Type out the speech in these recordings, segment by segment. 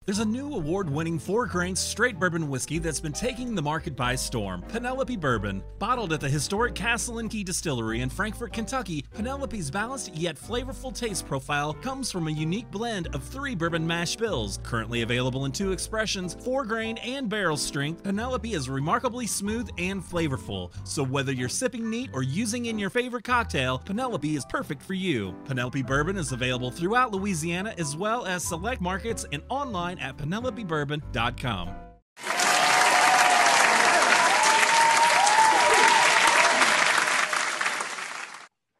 There's a new award-winning 4-grain straight bourbon whiskey that's been taking the market by storm, Penelope Bourbon. Bottled at the historic Castle and Key Distillery in Frankfort, Kentucky, Penelope's balanced yet flavorful taste profile comes from a unique blend of 3 bourbon mash bills. Currently available in 2 expressions, 4-grain and barrel strength, Penelope is remarkably smooth and flavorful. So whether you're sipping neat or using in your favorite cocktail, Penelope is perfect for you. Penelope Bourbon is available throughout Louisiana as well as select markets and online at penelopebourbon.com.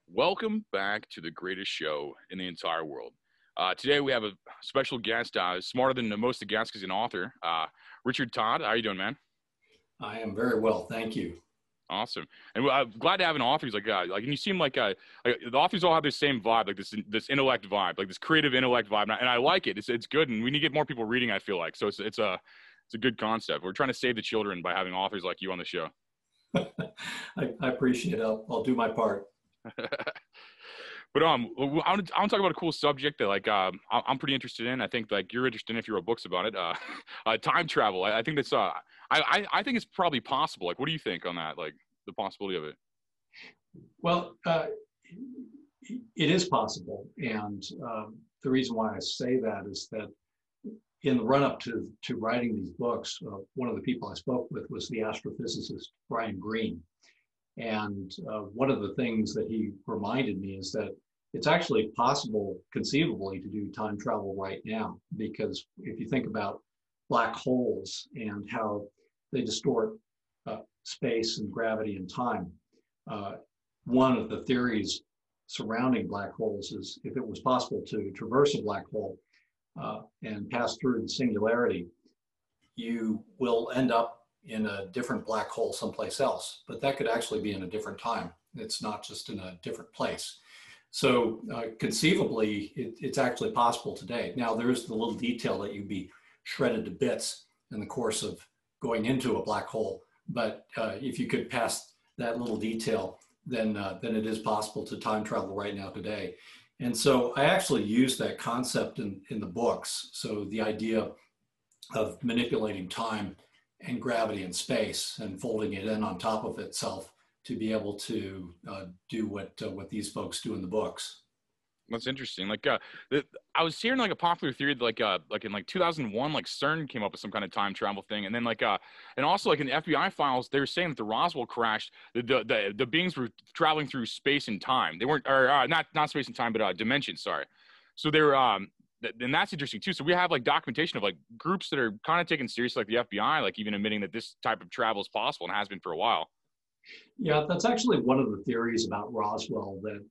Welcome back to the greatest show in the entire world. Today we have a special guest, smarter than most of the guests, he's an author, Richard Todd. How are you doing, man? I am very well, thank you. Awesome, and I'm glad to have an author who's and you seem like the authors all have the same vibe, like this intellect vibe, like this creative intellect vibe, and I like it. It's good, and we need to get more people reading. I feel like it's a good concept. We're trying to save the children by having authors like you on the show. I appreciate it. I'll do my part. But I want to talk about a cool subject that I'm pretty interested in. I think you're interested in if you wrote books about it. Time travel. I think that's I think it's probably possible. Like, what do you think on that? Like the possibility of it? Well, it is possible, and the reason why I say that is that in the run-up to writing these books, one of the people I spoke with was the astrophysicist Brian Greene. And one of the things that he reminded me is that it's actually possible, conceivably, to do time travel right now. Because if you think about black holes and how they distort space and gravity and time, one of the theories surrounding black holes is if it was possible to traverse a black hole and pass through the singularity, you will end up in a different black hole someplace else, but that could actually be in a different time. It's not just in a different place. So conceivably, it's actually possible today. Now, there's the little detail that you'd be shredded to bits in the course of going into a black hole. But if you could pass that little detail, then it is possible to time travel right now today. And so I actually use that concept in the books. So the idea of manipulating time and gravity and space and folding it in on top of itself to be able to do what these folks do in the books. That's interesting. I was hearing a popular theory that in 2001, CERN came up with some kind of time travel thing, and then and also in the FBI files, they were saying that the Roswell crash, the beings were traveling through space and time. They weren't, or not space and time, but dimension. Sorry. So they were. And that's interesting too. So we have documentation of groups that are kind of taken seriously, like the FBI, even admitting that this type of travel is possible and has been for a while. Yeah, that's actually one of the theories about Roswell, that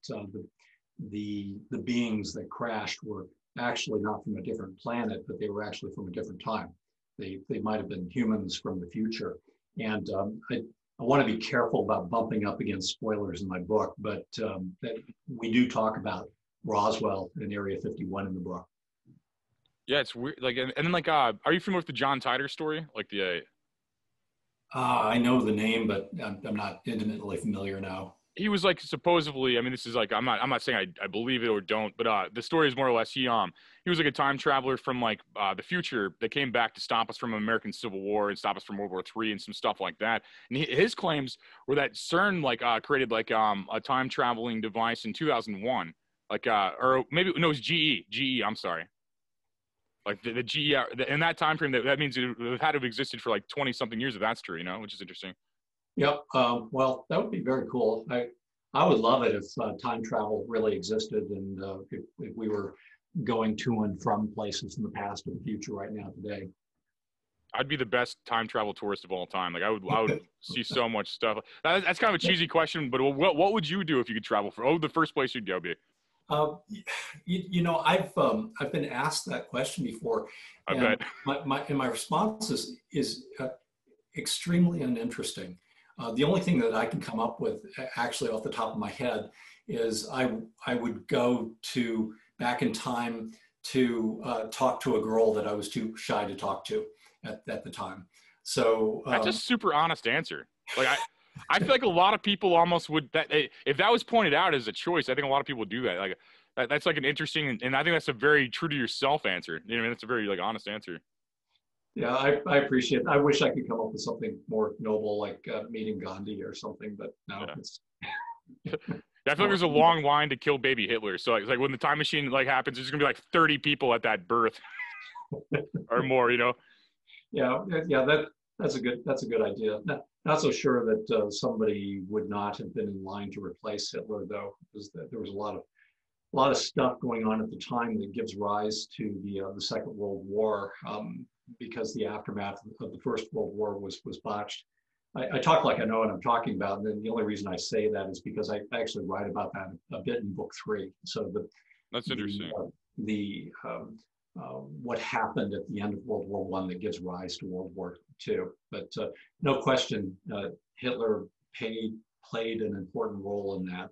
the beings that crashed were actually not from a different planet, but they were actually from a different time. They might have been humans from the future. And I want to be careful about bumping up against spoilers in my book, but that we do talk about Roswell in Area 51 in the book. Yeah, it's weird. And then are you familiar with the John Titor story? I know the name, but I'm not intimately familiar now. He was supposedly, I mean, this is I'm not saying I believe it or don't, but the story is more or less he was a time traveler from the future that came back to stop us from American Civil War and stop us from World War III and some stuff like that. And his claims were that CERN created a time traveling device in 2001, or maybe no, it was GE. I'm sorry. The GE, in that time frame, that means it had to have existed for 20 something years, if that's true, which is interesting. Yep. Well, that would be very cool. I would love it if time travel really existed, and if we were going to and from places in the past or the future right now today. I'd be the best time travel tourist of all time. I would see so much stuff. That's kind of a cheesy question, but what would you do if you could travel the first place you'd go be? I've been asked that question before. I bet. My response is extremely uninteresting. The only thing that I can come up with, actually off the top of my head, is I would go back in time to talk to a girl that I was too shy to talk to at the time. So that's a super honest answer. I feel like a lot of people almost would, that if that was pointed out as a choice, I think a lot of people would do that. That's like an interesting, and I think that's a very true to yourself answer. You know, I mean, that's a very like honest answer. Yeah, I appreciate it. I wish I could come up with something more noble, like meeting Gandhi or something, but no, Yeah. it's. I feel like there's a long line to kill baby Hitler. So like when the time machine like happens, there's gonna be like 30 people at that birth or more, you know? Yeah, that's a good idea. Not so sure that somebody would not have been in line to replace Hitler, though, because there was a lot of stuff going on at the time that gives rise to the Second World War, because the aftermath of the First World War was botched. I talk like I know what I'm talking about, and then the only reason I say that is because I actually write about that a bit in book 3. So That's interesting. What happened at the end of World War I that gives rise to World War II. But no question, Hitler played an important role in that.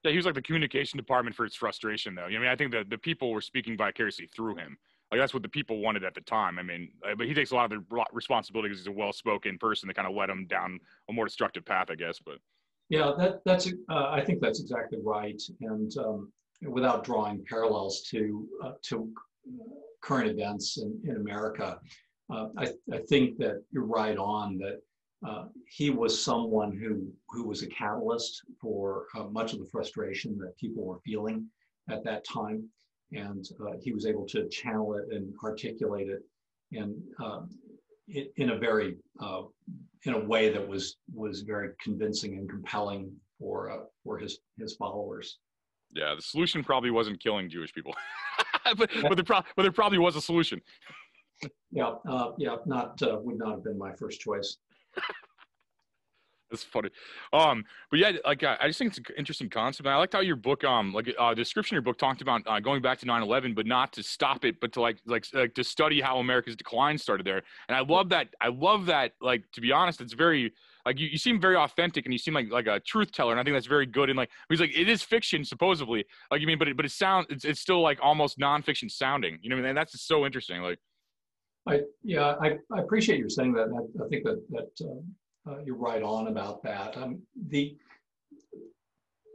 Yeah, he was like the communication department for its frustration, though. I mean, I think that the people were speaking vicariously through him. Like that's what the people wanted at the time. I mean, but he takes a lot of the responsibility because he's a well-spoken person that kind of led him down a more destructive path, I guess. But yeah, I think that's exactly right. And without drawing parallels to current events in America, I think that you're right on that. He was someone who was a catalyst for much of the frustration that people were feeling at that time, and he was able to channel it and articulate it in a way that was very convincing and compelling for his followers. yeah, the solution probably wasn't killing Jewish people, but there probably was a solution. Yeah, would not have been my first choice. That's funny. But yeah, like I just think it's an interesting concept. And I liked how your book, the description of your book talked about going back to 9/11, but not to stop it, but to like to study how America's decline started there. And I love that. Like, to be honest, it's very like you seem very authentic and you seem like a truth teller. And I think that's very good. And like he's like it is fiction supposedly, like you mean, but it's still like almost nonfiction sounding. You know what I mean? And that's just so interesting. Like, I appreciate you saying that. And I think that. You're right on about that.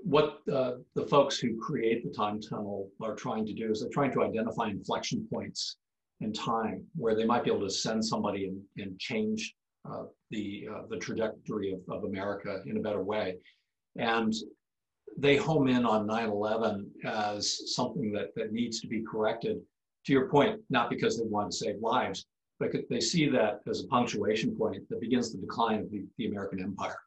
What the folks who create the time tunnel are trying to do is they're trying to identify inflection points in time where they might be able to send somebody and change the trajectory of America in a better way. And they home in on 9/11 as something that needs to be corrected. To your point, not because they want to save lives, but they see that as a punctuation point that begins the decline of the American empire.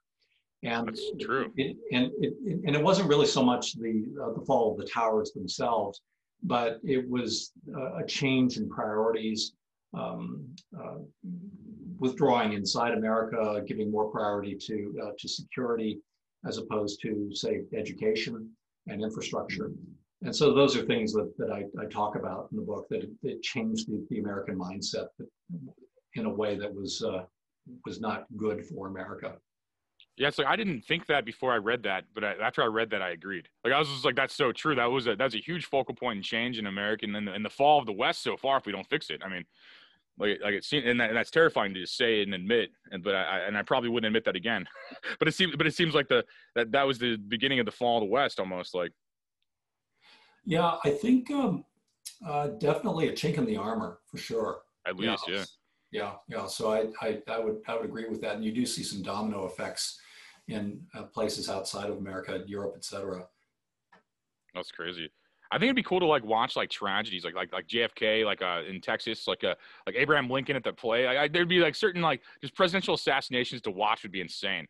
And that's true. It wasn't really so much the fall of the towers themselves, but it was a change in priorities, withdrawing inside America, giving more priority to security as opposed to, say, education and infrastructure. And so those are things that I talk about in the book, that it changed the American mindset in a way that was not good for America. Yeah, so I didn't think that before I read that, but after I read that, I agreed. Like I was just like, that's so true. That's a huge focal point and change in America and the fall of the West so far if we don't fix it. I mean, like it seems, and that's terrifying to just say and admit. But I probably wouldn't admit that again. but it seems like that was the beginning of the fall of the West almost like. Yeah, I think definitely a chink in the armor for sure. At least, yeah. So I would agree with that, and you do see some domino effects in places outside of America, Europe, etc. That's crazy. I think it'd be cool to like watch like tragedies, like JFK, like in Texas, like Abraham Lincoln at the play. There'd be like certain like just presidential assassinations to watch would be insane.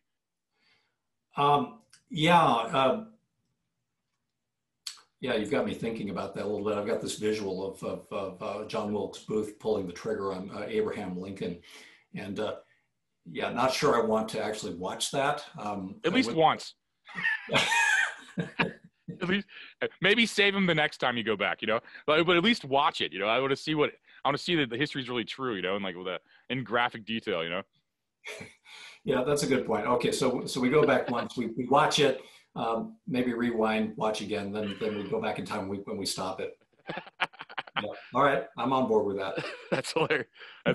Yeah, you've got me thinking about that a little bit. I've got this visual of John Wilkes Booth pulling the trigger on Abraham Lincoln. And not sure I want to actually watch that. At least once. At least, maybe save him the next time you go back, you know, but at least watch it, you know. I want to see that the history is really true, you know, and like in graphic detail, you know. Yeah, that's a good point. Okay, so we go back once, we watch it. Maybe rewind, watch again, then we go back in time when we stop it. Yeah. All right, I'm on board with that. That's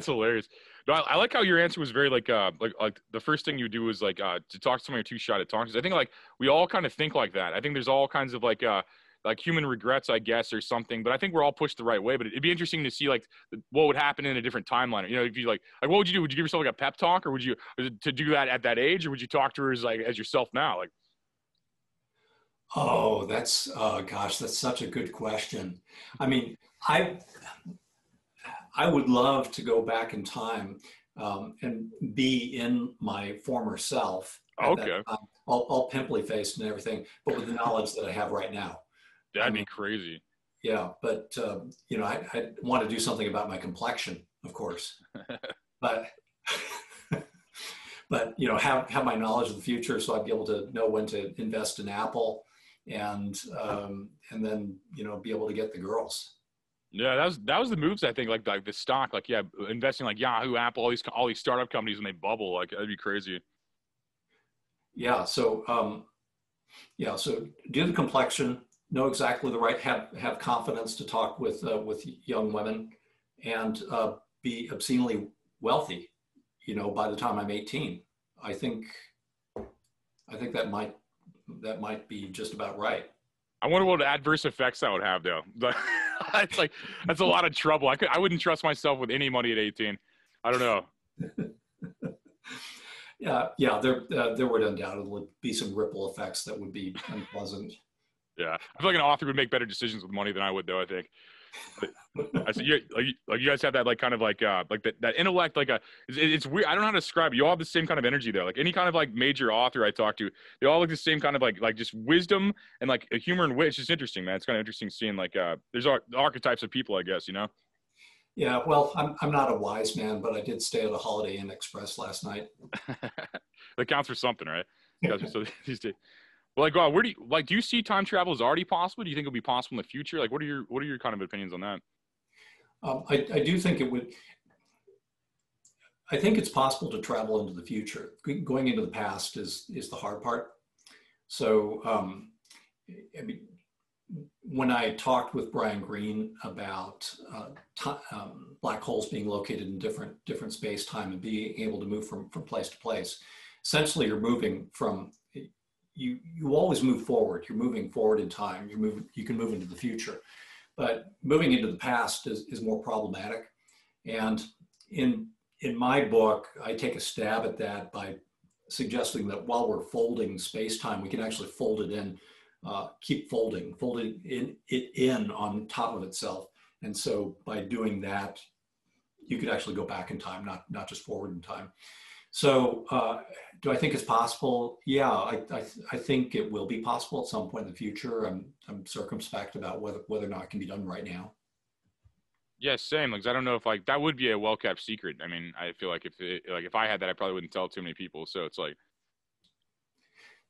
hilarious. No, I like how your answer was very like the first thing you do was like to talk to somebody or too shy to talk. Because I think like we all kind of think like that. I think there's all kinds of like like human regrets, I guess, or something. But I think we're all pushed the right way. But it'd be interesting to see like what would happen in a different timeline. You know, if you like what would you do? Would you give yourself like a pep talk, or would you to do that at that age, or would you talk to her as yourself now? Like, Oh, that's gosh, that's such a good question. I mean, I I would love to go back in time and be in my former self at that okay, time, all pimply faced and everything, but with the knowledge that I have right now. I that'd be mean, crazy. yeah, but you know, I want to do something about my complexion, of course, but but you know, have my knowledge of the future, so I'd be able to know when to invest in Apple, and then you know, be able to get the girls. Yeah, that was the moves I think like the stock like yeah investing like Yahoo, Apple, all these startup companies and they bubble like that'd be crazy. Yeah, so yeah, so do the complexion, know exactly the right, have confidence to talk with young women, and be obscenely wealthy. You know, by the time I'm 18, I think I think that might be just about right. I wonder what adverse effects that would have though. It's like that's a lot of trouble. I wouldn't trust myself with any money at 18. I don't know. Yeah, yeah, there would undoubtedly be some ripple effects that would be unpleasant. Yeah, I feel like an author would make better decisions with money than I would though. I think. But I said, you like you guys have that like kind of like that intellect like it's weird. I don't know how to describe it. You all have the same kind of energy there. Like any kind of like major author I talk to, they all like the same kind of like just wisdom and like a humor and wit. It's just interesting, man. It's kind of interesting seeing like there's archetypes of people, I guess, you know. Yeah, well, I'm not a wise man, but I did stay at a Holiday Inn Express last night. That counts for something, right? Counts for something these days. Well, like, where do you like? Do you see time travel as already possible? Do you think it'll be possible in the future? Like, what are your kind of opinions on that? I do think it would. I think it's possible to travel into the future. Going into the past is the hard part. So, I mean, when I talked with Brian Greene about black holes being located in different space time and being able to move from place to place, essentially you're moving from you always move forward. You're moving forward in time. You can move into the future, but moving into the past is more problematic. And in my book, I take a stab at that by suggesting that while we're folding space-time, we can actually fold it in, keep folding it in on top of itself. And so by doing that, you could actually go back in time, not just forward in time. So do I think it's possible? Yeah, I think it will be possible at some point in the future. I'm circumspect about whether or not it can be done right now. Yeah, same. Like, I don't know if like that would be a well kept secret. I mean, I feel like if I had that, I probably wouldn't tell too many people. So it's like,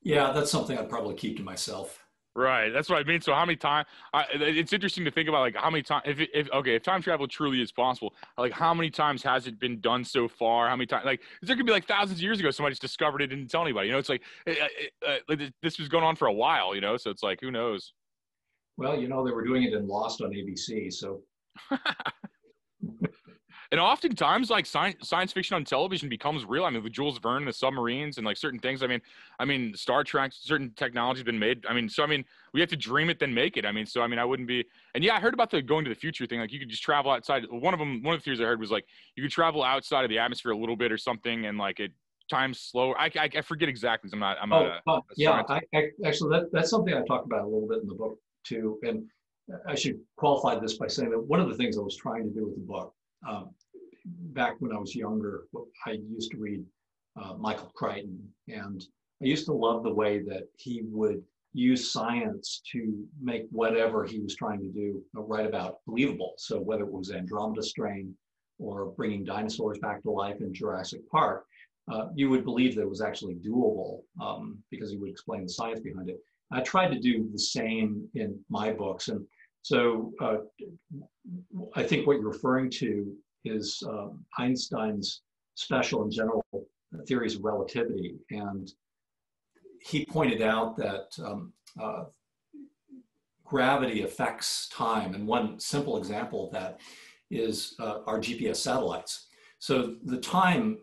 Yeah, that's something I'd probably keep to myself. right. That's what I mean. So how many times? It's interesting to think about like how many times. If time travel truly is possible, like how many times has it been done so far? How many times? Like there could be like thousands of years ago, somebody just discovered it and didn't tell anybody. You know, it's like this was going on for a while. You know, so it's like who knows. Well, you know, they were doing it in Lost on ABC, so And oftentimes, like science fiction on television becomes real. I mean, with Jules Verne, the submarines, and like certain things. I mean, Star Trek, certain technology's been made. I mean, so I mean, we have to dream it, then make it. I mean, so I mean, I wouldn't be. And yeah, I heard about the going to the future thing. Like, you could just travel outside. One of the theories I heard was like you could travel outside of the atmosphere a little bit or something, and like it time's slower. I forget exactly. I'm not a yeah, scientist. actually that's something I talk about a little bit in the book too. And I should qualify this by saying that one of the things I was trying to do with the book, back when I was younger, I used to read Michael Crichton, and I used to love the way that he would use science to make whatever he was trying to do write about believable. So whether it was Andromeda Strain or bringing dinosaurs back to life in Jurassic Park, you would believe that it was actually doable because he would explain the science behind it. I tried to do the same in my books. And so I think what you're referring to is Einstein's special and general theories of relativity. And he pointed out that gravity affects time. And one simple example of that is our GPS satellites. So the time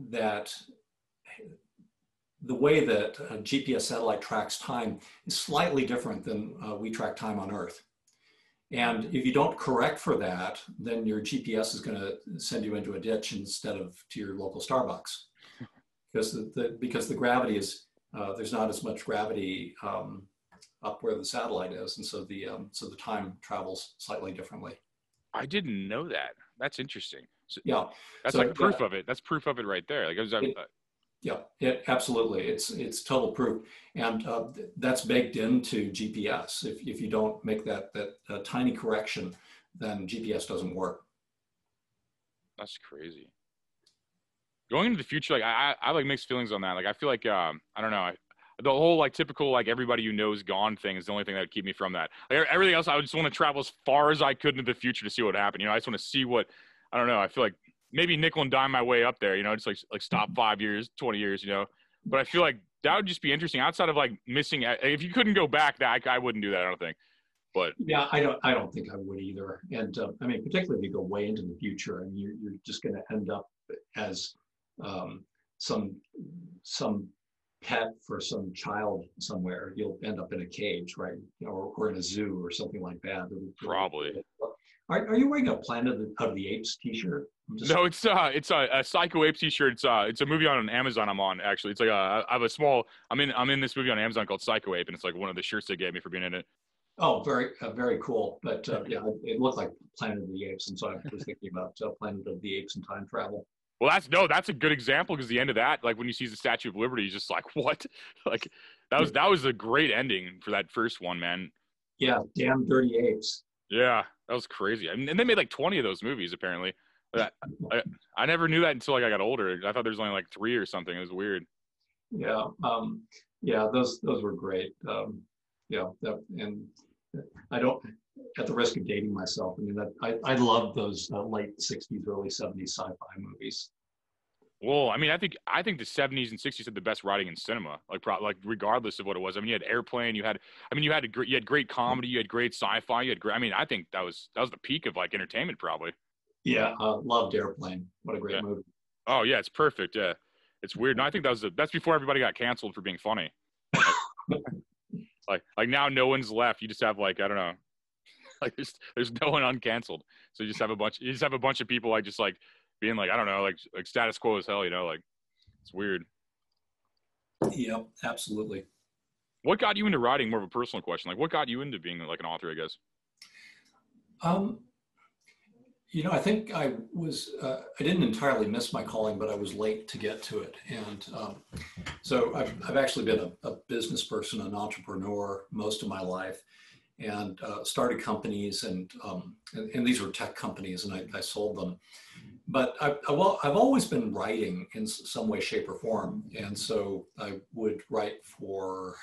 that the way that a GPS satellite tracks time is slightly different than we track time on Earth. And if you don't correct for that, then your GPS is going to send you into a ditch instead of to your local Starbucks, because the gravity is there's not as much gravity up where the satellite is, and so the time travels slightly differently. I didn't know that. That's interesting. So, yeah, that's like proof of it. That's proof of it right there. Like absolutely. It's total proof, and that's baked into GPS. If you don't make that tiny correction, then GPS doesn't work. That's crazy. Going into the future, like I like mixed feelings on that. Like I feel like I don't know. The whole like typical like everybody you know is gone thing is the only thing that would keep me from that. Like, everything else, I would just want to travel as far as I could into the future to see what happened. You know, I just want to see what, I don't know. I feel like maybe nickel and dime my way up there. You know, just like stop 5 years, 20 years. You know, but I feel like that would just be interesting. Outside of like missing, if you couldn't go back, that I wouldn't do that. I don't think. But yeah, I don't think I would either. And I mean, particularly if you go way into the future, and you're just going to end up as some pet for some child somewhere. You'll end up in a cage, right? Or in a zoo or something like that. Probably. Are you wearing a Planet of the Apes t-shirt? No, it's a Psycho Ape t-shirt. It's a movie on Amazon I'm on, actually. It's like I have a small, I'm in this movie on Amazon called Psycho Ape, and it's like one of the shirts they gave me for being in it. Oh, very cool. But yeah, it looked like Planet of the Apes, and so I was thinking about Planet of the Apes and time travel. Well, that's a good example, because the end of that, like when you see the Statue of Liberty, he's just like, what? Like that was a great ending for that first one, man. Yeah, damn dirty apes. Yeah, that was crazy. I mean, and they made like 20 of those movies apparently. I never knew that until like I got older. I thought there was only like 3 or something. It was weird. Yeah, yeah, those were great. Yeah, and I don't, at the risk of dating myself, I mean, I love those late 60s, early 70s sci-fi movies. Well, I mean, I think the 70s and 60s had the best writing in cinema, like regardless of what it was. I mean, you had Airplane, you had great comedy, you had great sci-fi, I mean, I think that was the peak of like entertainment probably. Yeah, loved Airplane. What a great movie. Oh yeah, it's perfect. Yeah, it's weird. No, I think that's before everybody got canceled for being funny. Like now, no one's left. You just have like, I don't know, like there's no one uncanceled. So you just have a bunch of people like just like being like, I don't know, like status quo as hell. You know, like it's weird. Yeah, absolutely. What got you into writing? More of a personal question. Like, what got you into being like an author, I guess? You know, I think I didn't entirely miss my calling, but I was late to get to it. And so I've actually been a business person, an entrepreneur most of my life, and started companies, and these were tech companies, and I sold them. But I've always been writing in some way, shape, or form. And so I would write for,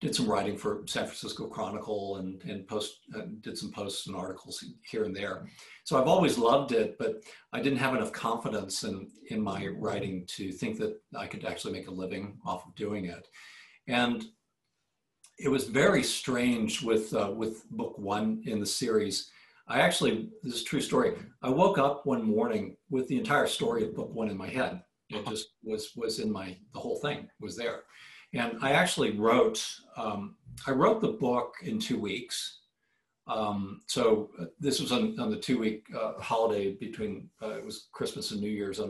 did some writing for San Francisco Chronicle, and did some posts and articles here and there. So I've always loved it, but I didn't have enough confidence in my writing to think that I could actually make a living off of doing it. And it was very strange with book 1 in the series. This is a true story. I woke up one morning with the entire story of book 1 in my head. It just was in the whole thing was there. And I actually wrote the book in 2 weeks. So this was on the 2-week holiday between, it was Christmas and New Year's.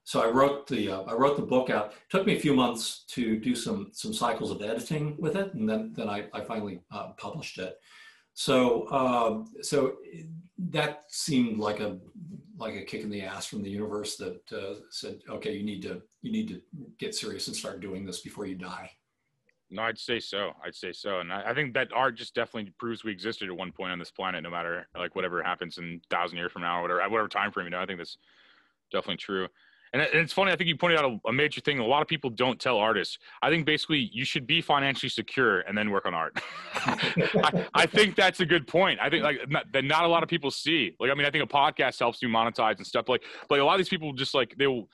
So I wrote the book out. It took me a few months to do some cycles of editing with it. And then I finally published it. So that seemed like a kick in the ass from the universe that said, okay, you need to get serious and start doing this before you die. No, I'd say so. And I think that art just definitely proves we existed at one point on this planet, no matter like whatever happens in 1,000 years from now or whatever time frame, you know. I think that's definitely true. And it's funny, I think you pointed out a major thing a lot of people don't tell artists. I think basically you should be financially secure and then work on art. I think that's a good point. I think that not a lot of people see. Like, I mean, I think a podcast helps you monetize and stuff. Like a lot of these people just like, they'll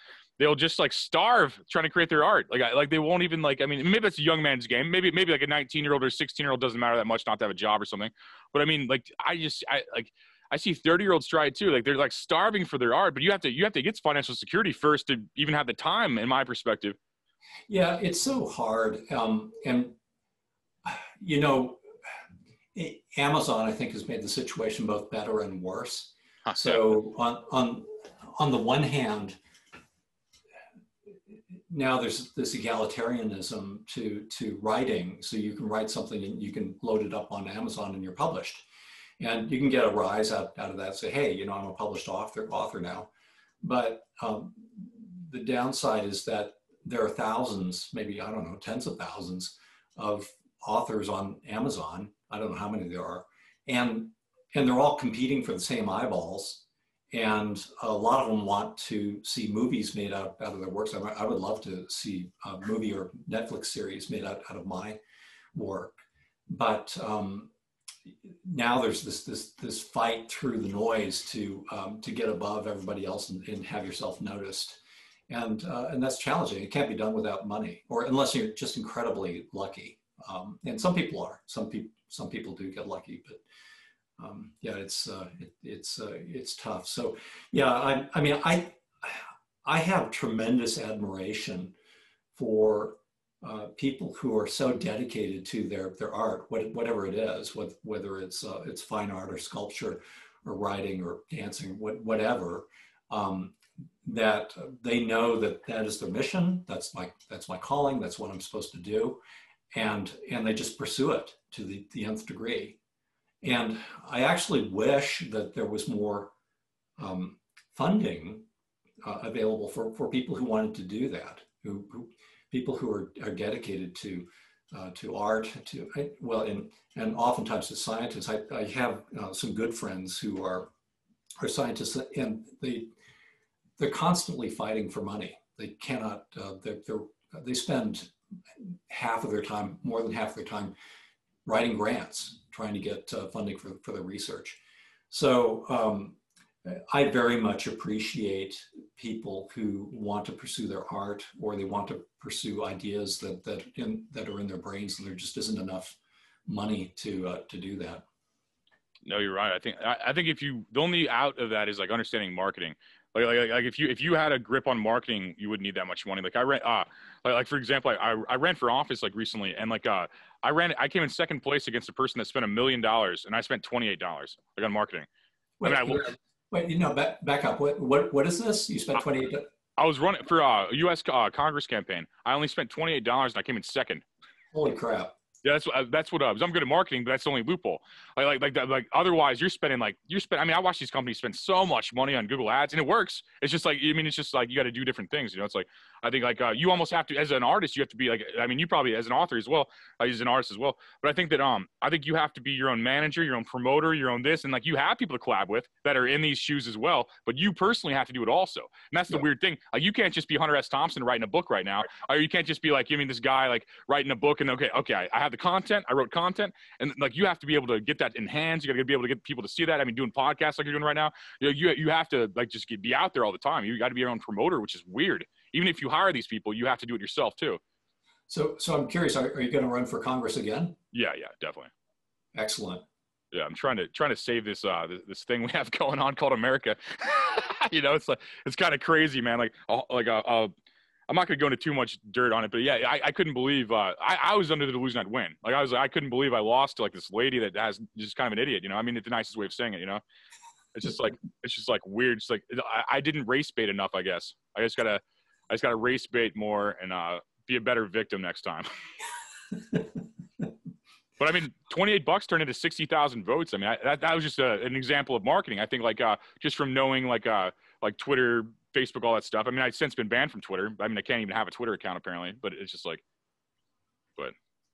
just like starve trying to create their art. Like they won't even like, I mean, maybe it's a young man's game. Maybe like a 19-year-old or 16-year-old doesn't matter that much not to have a job or something. But I mean, like, I see 30-year-olds try it too. Like they're like starving for their art, but you have to get financial security first to even have the time, in my perspective. Yeah, it's so hard. And you know, Amazon, I think, has made the situation both better and worse. So on the one hand, now there's this egalitarianism to writing. So you can write something and you can load it up on Amazon and you're published. And you can get a rise out of that, say, hey, you know, I'm a published author now. But the downside is that there are thousands, maybe, I don't know, tens of thousands of authors on Amazon. I don't know how many there are. And they're all competing for the same eyeballs. And a lot of them want to see movies made out of their works. I would love to see a movie or Netflix series made out of my work. But now there's this fight through the noise to get above everybody else and have yourself noticed. And that's challenging. It can't be done without money, or unless you're just incredibly lucky. And some people are. Some people do get lucky, but yeah, it's tough. So yeah, I mean, I have tremendous admiration for people who are so dedicated to their art, whatever it is, whether it's fine art or sculpture or writing or dancing, whatever. That they know that is their mission. That's my calling. That's what I'm supposed to do, and they just pursue it to the nth degree. And I actually wish that there was more funding available for people who wanted to do that, people who are dedicated to art, and oftentimes to scientists. I have some good friends who are scientists, and they're constantly fighting for money. They cannot. They spend half of their time, more than half of their time, writing grants, trying to get funding for their research. So I very much appreciate people who want to pursue their art, or they want to pursue ideas that are in their brains, and there just isn't enough money to do that. No, you're right. I think the only out of that is like understanding marketing. Like if you had a grip on marketing, you wouldn't need that much money. Like I ran, like for example, I ran for office like recently, and like I came in second place against a person that spent $1 million, and I spent $28 like on marketing. Wait, you know, back up. What is this? You spent $28? I was running for a U.S. Congress campaign. I only spent $28, and I came in second. Holy crap! Yeah, that's what I was. I'm good at marketing, but that's the only loophole. Like otherwise, you're spending. I mean, I watch these companies spend so much money on Google Ads, and it works. It's just like, I mean, it's just like you got to do different things. You know, it's like I think like you almost have to, as an artist, you have to be like. I mean, you probably as an author as well, as an artist as well. But I think that I think you have to be your own manager, your own promoter, your own this, and like you have people to collab with that are in these shoes as well. But you personally have to do it also, and that's the weird thing. Like you can't just be Hunter S. Thompson writing a book right now, or you can't just be like, this guy like writing a book and okay, I have the content, I wrote content, and like you have to be able to get that in hands. You got to be able to get people to see that. I mean, doing podcasts like you're doing right now, you have to like just be out there all the time. You got to be your own promoter, which is weird. Even if you hire these people, you have to do it yourself too. So I'm curious, are you going to run for Congress again? Yeah, definitely. Excellent. Yeah, I'm trying to save this this thing we have going on called America. It's kind of crazy, man. I'm not going to go into too much dirt on it, but yeah, I couldn't believe I was under the delusion I'd win. Like I couldn't believe I lost to like this lady that has just kind of an idiot. I mean, it's the nicest way of saying it. It's just like weird. It's like I didn't race bait enough. I guess I just gotta race bait more and be a better victim next time. But I mean, $28 turned into 60,000 votes. I mean, that was just an example of marketing. I think just from knowing like Twitter, Facebook, all that stuff. I mean, I've since been banned from Twitter. I mean, I can't even have a Twitter account apparently, but it's just like,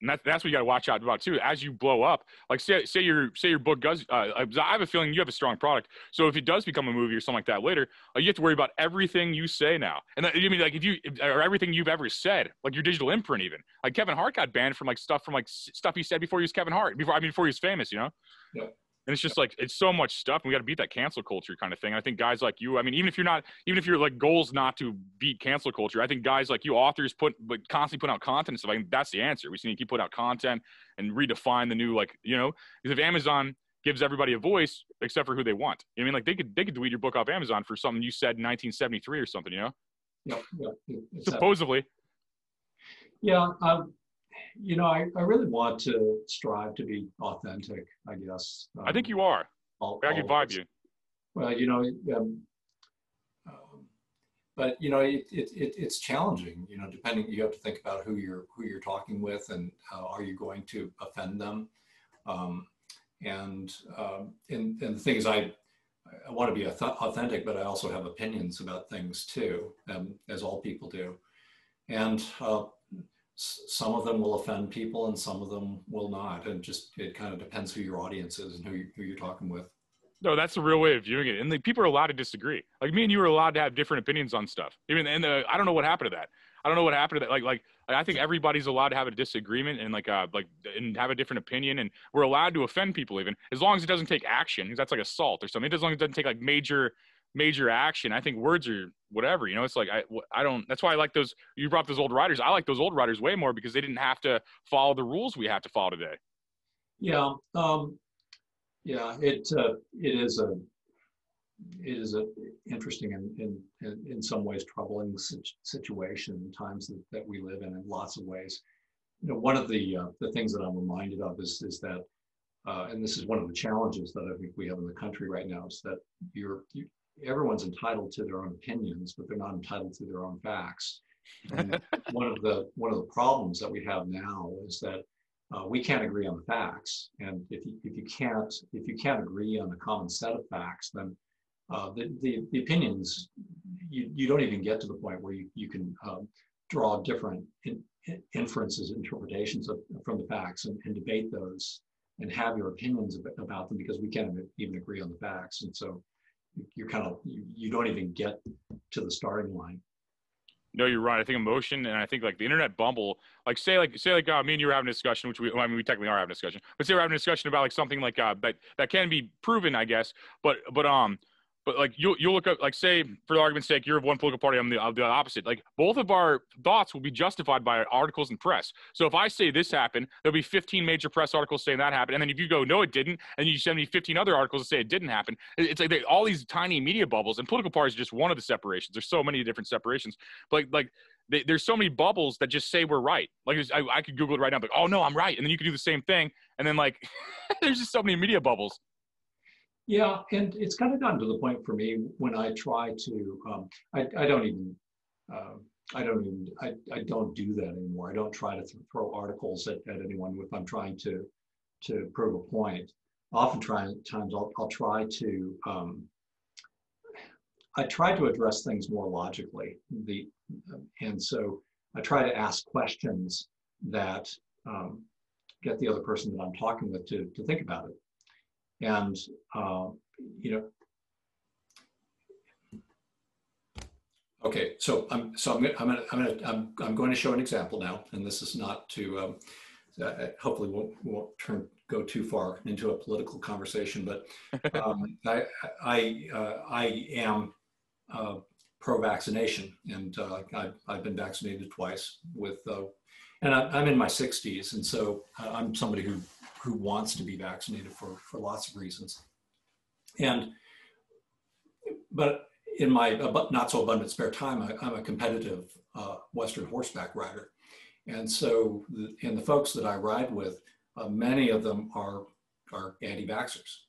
and that's what you got to watch out about too. As you blow up, like say your book does, I have a feeling you have a strong product. So if it does become a movie or something like that later, you have to worry about everything you say now. And that, like or everything you've ever said, like your digital imprint even. Like Kevin Hart got banned from stuff he said before he was Kevin Hart, before he was famous, Yeah. And it's just like, it's so much stuff. And we got to beat that cancel culture kind of thing. And I think guys like you, I mean, even if your like goal's not to beat cancel culture, I think guys like you, authors constantly put out content and stuff. I think that's the answer. We just need to keep putting out content and redefine the new, because if Amazon gives everybody a voice except for who they want. I mean, like they could delete your book off Amazon for something you said in 1973 or something, you know? Yep. Supposedly. Yeah. I really want to strive to be authentic, I guess. I think you are. I can vibe you. Well, but it's challenging. Depending, you have to think about who you're talking with, and are you going to offend them? And the thing is, I want to be authentic, but I also have opinions about things too, as all people do. And some of them will offend people, and some of them will not. And it kind of depends who your audience is and who you're talking with. No, that's the real way of viewing it. And like, people are allowed to disagree. Like me and you are allowed to have different opinions on stuff. I don't know what happened to that. I don't know what happened to that. Like I think everybody's allowed to have a disagreement and and have a different opinion, and we're allowed to offend people even as long as it doesn't take action. Because that's like assault or something. As long as it doesn't take like major action. I think words are whatever. It's like I don't. That's why I like those. You brought those old writers. I like those old writers way more because they didn't have to follow the rules we have to follow today. Yeah. Yeah, it is a interesting and in some ways troubling situation in times that we live in lots of ways. One of the things that I'm reminded of is that, and this is one of the challenges that I think we have in the country right now, is that everyone's entitled to their own opinions, but they're not entitled to their own facts. And one of the problems that we have now is that we can't agree on the facts, and if you can't agree on a common set of facts, then the opinions, you don't even get to the point where you can draw different inferences, interpretations from the facts, and debate those and have your opinions about them, because we can't even agree on the facts, and so you don't even get to the starting line. No, you're right. I think emotion, and I think like the internet bumble, like say me and you were having a discussion, which we technically are having a discussion, but say we're having a discussion about like something like that can be proven, I guess, but like you'll look up, like say for the argument's sake, you're of one political party, I'm the opposite. Like both of our thoughts will be justified by articles and press. So if I say this happened, there'll be 15 major press articles saying that happened, and then if you go no it didn't, and you send me 15 other articles that say it didn't happen, it's like all these tiny media bubbles, and political parties are just one of the separations. There's so many different separations, but there's so many bubbles that just say we're right. Like I could Google it right now, but oh no, I'm right, and then you could do the same thing, and then like there's just so many media bubbles. Yeah, and it's kind of gotten to the point for me when I try to, I don't do that anymore. I don't try to throw articles at anyone if I'm trying to prove a point. Oftentimes I'll try to, I try to address things more logically. And so I try to ask questions that get the other person that I'm talking with to think about it. And okay, so I'm going to show an example now, and this is not to hopefully won't go too far into a political conversation, but I am pro-vaccination, and I've been vaccinated twice with, and I'm in my 60s, and so I'm somebody who wants to be vaccinated for lots of reasons. But in my not so abundant spare time, I'm a competitive Western horseback rider. And so the folks that I ride with, many of them are anti-vaxxers.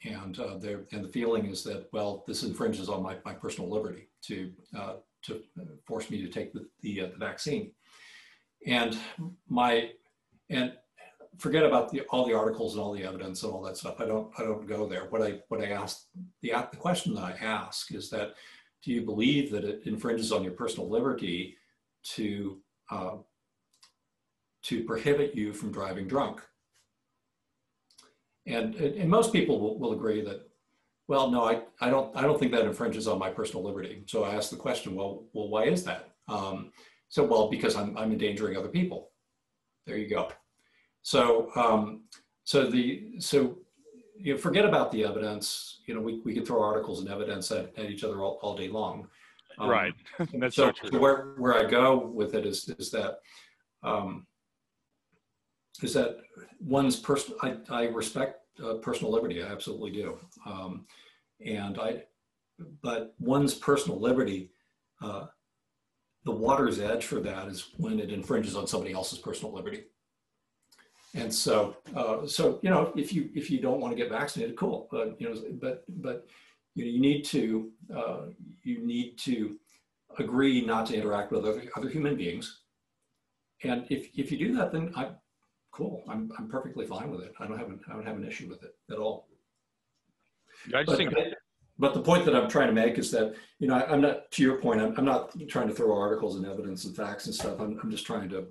And the feeling is that, well, this infringes on my personal liberty to force me to take the vaccine. And forget about all the articles and all the evidence and all that stuff. I don't go there. What I ask, the question that I ask is that, do you believe that it infringes on your personal liberty to prohibit you from driving drunk? And most people will agree that, well, no, I don't think that infringes on my personal liberty. So I ask the question, well, why is that? Well, because I'm endangering other people. There you go. So forget about the evidence. We could throw articles and evidence at each other all day long. Right. That's so true. So where I go with it is that one's person. I respect personal liberty. I absolutely do. But one's personal liberty, the water's edge for that is when it infringes on somebody else's personal liberty. And so, if you don't want to get vaccinated, cool. But you need to agree not to interact with other human beings. And if you do that, then cool. I'm perfectly fine with it. I don't have an issue with it at all. I just think. But the point that I'm trying to make is that, I'm not, to your point, I'm not trying to throw articles and evidence and facts and stuff. I'm just trying to,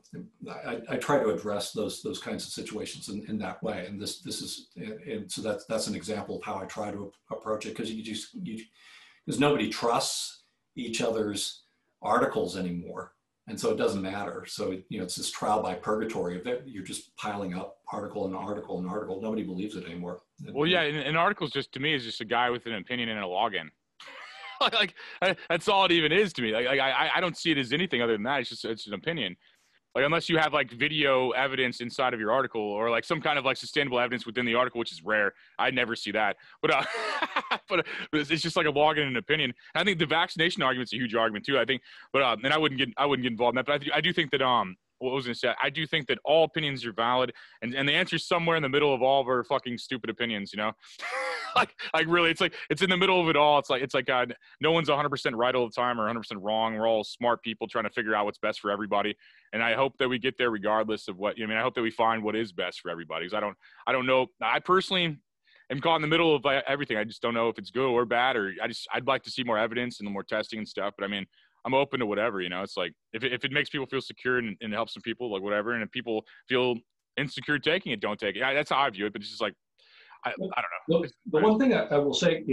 I try to address those kinds of situations in that way. And this is, and so that's an example of how I try to approach it, because because nobody trusts each other's articles anymore. And so it doesn't matter. So, it's this trial by purgatory of that. You're just piling up article and article and article. Nobody believes it anymore. Well, yeah, an article's just, to me, is just a guy with an opinion and a login. That's all it even is to me. I don't see it as anything other than that. It's an opinion. Like, unless you have like video evidence inside of your article, or like some kind of like sustainable evidence within the article, which is rare. I never see that. But but it's just like a login and an opinion. And I think the vaccination argument's a huge argument too. I think, and I wouldn't get involved in that. But I do think that what was I going to say? I do think that all opinions are valid, and the answer's somewhere in the middle of all of our fucking stupid opinions, like really, it's in the middle of it all. It's like no one's 100% right all the time or 100% wrong. We're all smart people trying to figure out what's best for everybody, and I hope that we get there regardless of what. I hope that we find what is best for everybody. Because I don't know. I personally am caught in the middle of everything. I just don't know if it's good or bad, or I'd like to see more evidence and more testing and stuff. But I'm open to whatever, It's like, if it makes people feel secure and helps some people, like whatever. And if people feel insecure taking it, don't take it. That's how I view it. But it's just like, I don't know. The one thing I will say,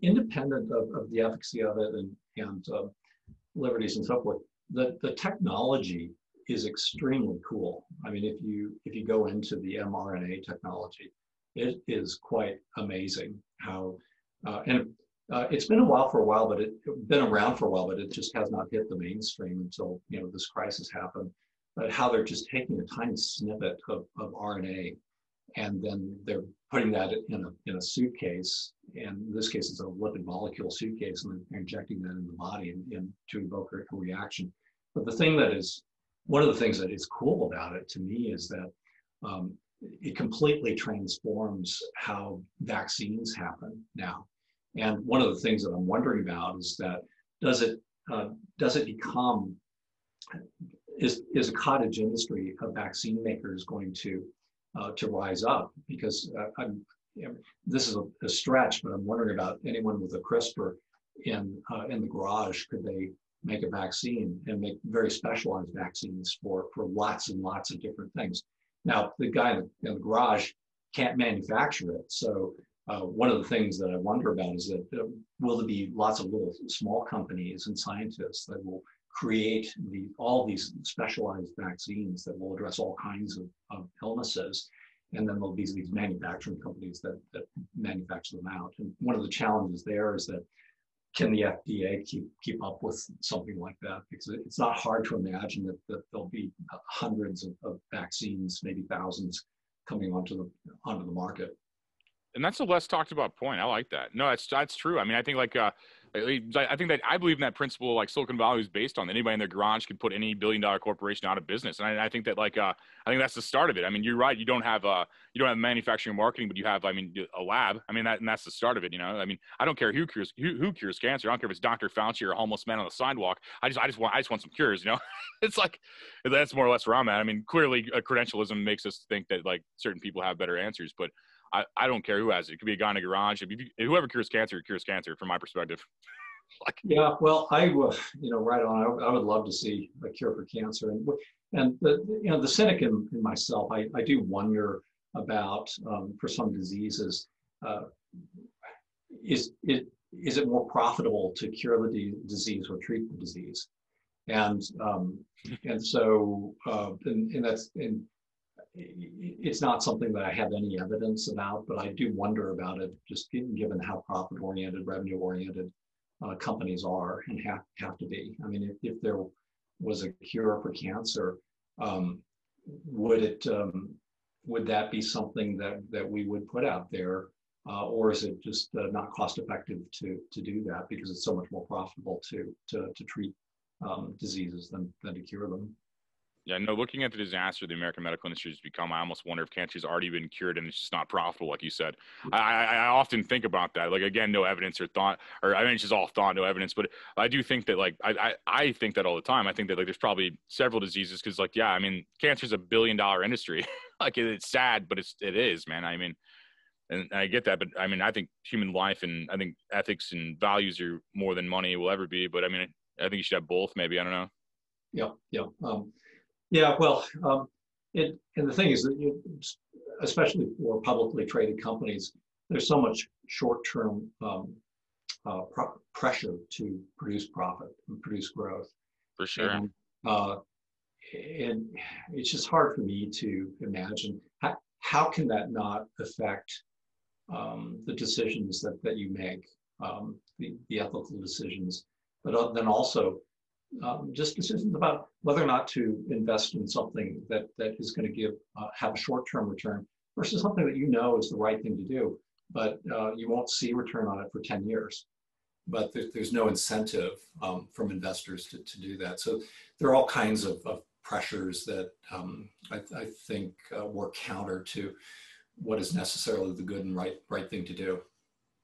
independent of the efficacy of it and liberties and so forth, the technology is extremely cool. If you go into the mRNA technology, it is quite amazing how, it's been around for a while, but it just has not hit the mainstream until this crisis happened. But how they're just taking a tiny snippet of RNA, and then they're putting that in a suitcase. And in this case, it's a lipid molecule suitcase, and they're injecting that in the body and to evoke a reaction. But one of the things that is cool about it to me is that it completely transforms how vaccines happen now. And one of the things that I'm wondering about is that does it become, is a cottage industry of vaccine makers going to rise up? Because this is a stretch, but I'm wondering about anyone with a CRISPR in the garage. Could they make a vaccine and make very specialized vaccines for lots and lots of different things? Now, the guy in the garage can't manufacture it, so one of the things that I wonder about is that will there be lots of little small companies and scientists that will create all these specialized vaccines that will address all kinds of illnesses, and then there'll be these manufacturing companies that manufacture them out. And one of the challenges there is that, can the FDA keep up with something like that? Because it's not hard to imagine that there'll be hundreds of vaccines, maybe thousands, coming onto the market. And that's a less talked about point. I like that. No, that's true. I think I think that I believe in that principle, like Silicon Valley is based on. Anybody in their garage can put any billion-dollar corporation out of business. And I think that I think that's the start of it. You're right. You don't have manufacturing and marketing, but you have, a lab. And that's the start of it. I don't care who cures cancer. I don't care if it's Dr. Fauci or a homeless man on the sidewalk. I just want some cures. It's like, that's more or less where I'm at. Clearly credentialism makes us think that certain people have better answers, but I don't care who has it. It could be a guy in a garage. Whoever cures cancer, from my perspective. Yeah, well, right on. I would love to see a cure for cancer. And the cynic in myself, I do wonder about, for some diseases, is it more profitable to cure the disease or treat the disease? And so it's not something that I have any evidence about, but I do wonder about it, just given how profit-oriented, revenue-oriented companies are and have to be. If there was a cure for cancer, would it would that be something that we would put out there, or is it just not cost effective to do that because it's so much more profitable to treat diseases than to cure them? Yeah, no, looking at the disaster the American medical industry has become, I almost wonder if cancer's already been cured and it's just not profitable, like you said. I often think about that. Like, again, no evidence or thought, or I mean, it's just all thought, no evidence. But I do think that, like, I think that all the time. I think that, like, there's probably several diseases because, like, yeah, I mean, cancer's $1 billion industry. Like, it's sad, but it is, man. I mean, and I get that, but I mean, I think human life and I think ethics and values are more than money will ever be. But I mean, I think you should have both, maybe. I don't know. Yeah. Yeah, well, and the thing is that especially for publicly traded companies, there's so much short-term pressure to produce profit and produce growth. For sure. And it's just hard for me to imagine how can that not affect the decisions that you make, the ethical decisions, but then also just decisions about whether or not to invest in something that is going to have a short-term return versus something that you know is the right thing to do, but you won't see return on it for 10 years. But there's no incentive from investors to do that. So there are all kinds of pressures that I think work counter to what is necessarily the good and right thing to do.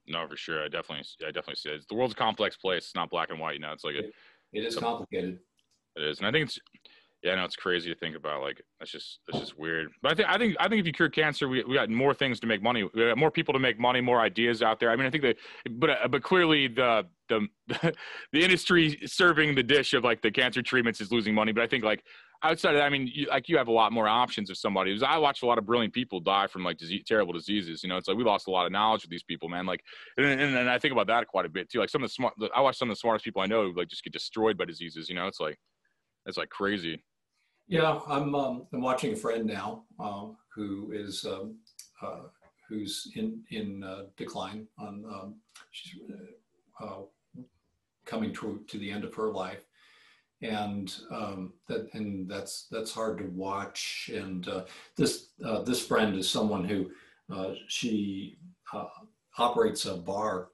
No, for sure. I definitely see it. The world's a complex place. It's not black and white. You know, it's like it is complicated. It is, and I think it's, yeah, no, it's crazy to think about. Like, it's just weird. But I think if you cure cancer, we got more things to make money. We got more people to make money, more ideas out there. I mean, I think that, but clearly the industry serving the dish of like the cancer treatments is losing money. But I think like outside of that, I mean, you have a lot more options of somebody. I watched a lot of brilliant people die from like terrible diseases. You know, it's like we lost a lot of knowledge of these people, man. Like, and I think about that quite a bit too. Like I watch some of the smartest people I know like just get destroyed by diseases. You know, it's like crazy. Yeah, I'm watching a friend now who is who's in decline. She's coming to the end of her life, and that's hard to watch. And this friend is someone who she operates a bar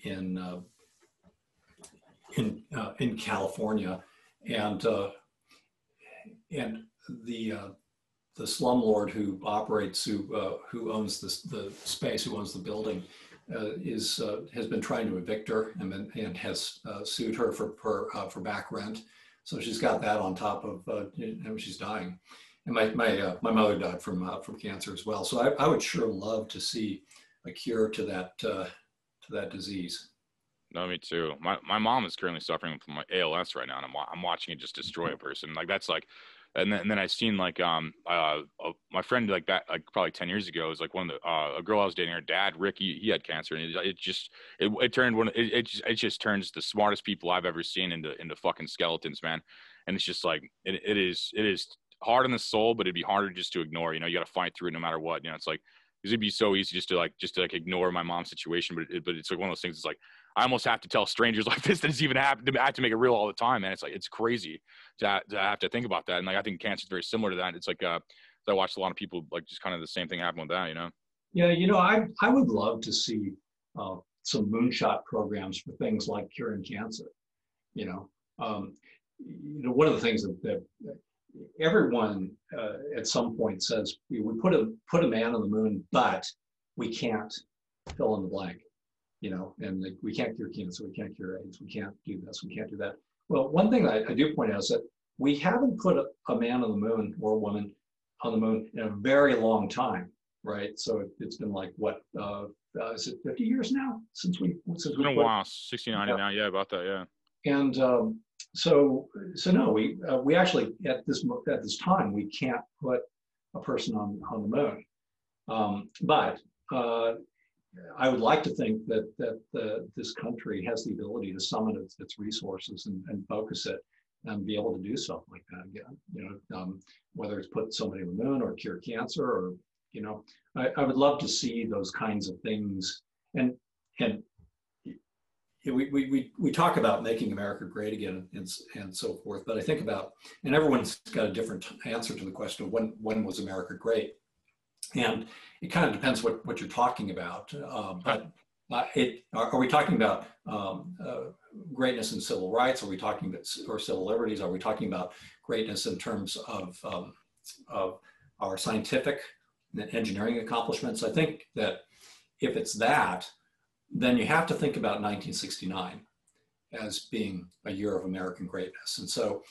in California, and the slumlord who owns the space, who owns the building, has been trying to evict her and has sued her for back rent. So she's got that on top of she's dying. And my mother died from cancer as well. So I would sure love to see a cure to that disease. No, me too. My mom is currently suffering from like ALS right now, and I'm watching it just destroy a person. Like that's like, and then I've seen like my friend like that like probably 10 years ago was like one of the a girl I was dating, her dad Rick, he had cancer, and it just turns the smartest people I've ever seen into fucking skeletons, man. And it's just like it is hard on the soul, but it'd be harder just to ignore. You know, you got to fight through it no matter what. You know, it's like it'd be so easy just to ignore my mom's situation, but it's like one of those things. It's like I almost have to tell strangers like this that it's even happened. I have to make it real all the time, man. It's like it's crazy to have to think about that. And like I think cancer is very similar to that. It's like I watched a lot of people like just kind of the same thing happen with that, you know. Yeah, you know, I would love to see some moonshot programs for things like curing cancer. You know, one of the things that everyone at some point says we put a man on the moon, but we can't fill in the blank. You know, and like, we can't cure cancer, we can't cure AIDS, we can't do this, we can't do that. Well, one thing I do point out is that we haven't put a man on the moon or a woman on the moon in a very long time, right? So it's been like what is it 50 years now since it's been a while, 69 now, yeah, about that, yeah. And so no, we actually at this time we can't put a person on the moon, but I would like to think that this country has the ability to summon its resources and focus it and be able to do something like that again. You know, whether it's put somebody on the moon or cure cancer, or you know, I would love to see those kinds of things. And we talk about making America great again and so forth. But I think about, and everyone's got a different answer to the question of when was America great. And it kind of depends what you're talking about. Are we talking about greatness in civil rights? Are we talking about, or civil liberties? Are we talking about greatness in terms of our scientific and engineering accomplishments? I think that if it's that, then you have to think about 1969 as being a year of American greatness. And so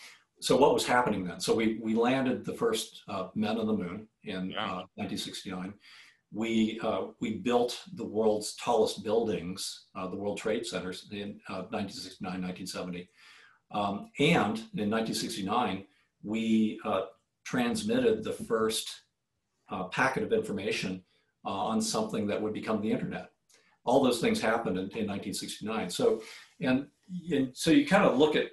what was happening then? So we landed the first men on the moon in 1969. We built the world's tallest buildings, the World Trade Centers, in 1969, 1970. And in 1969, we transmitted the first packet of information on something that would become the internet. All those things happened in 1969. So you kind of look at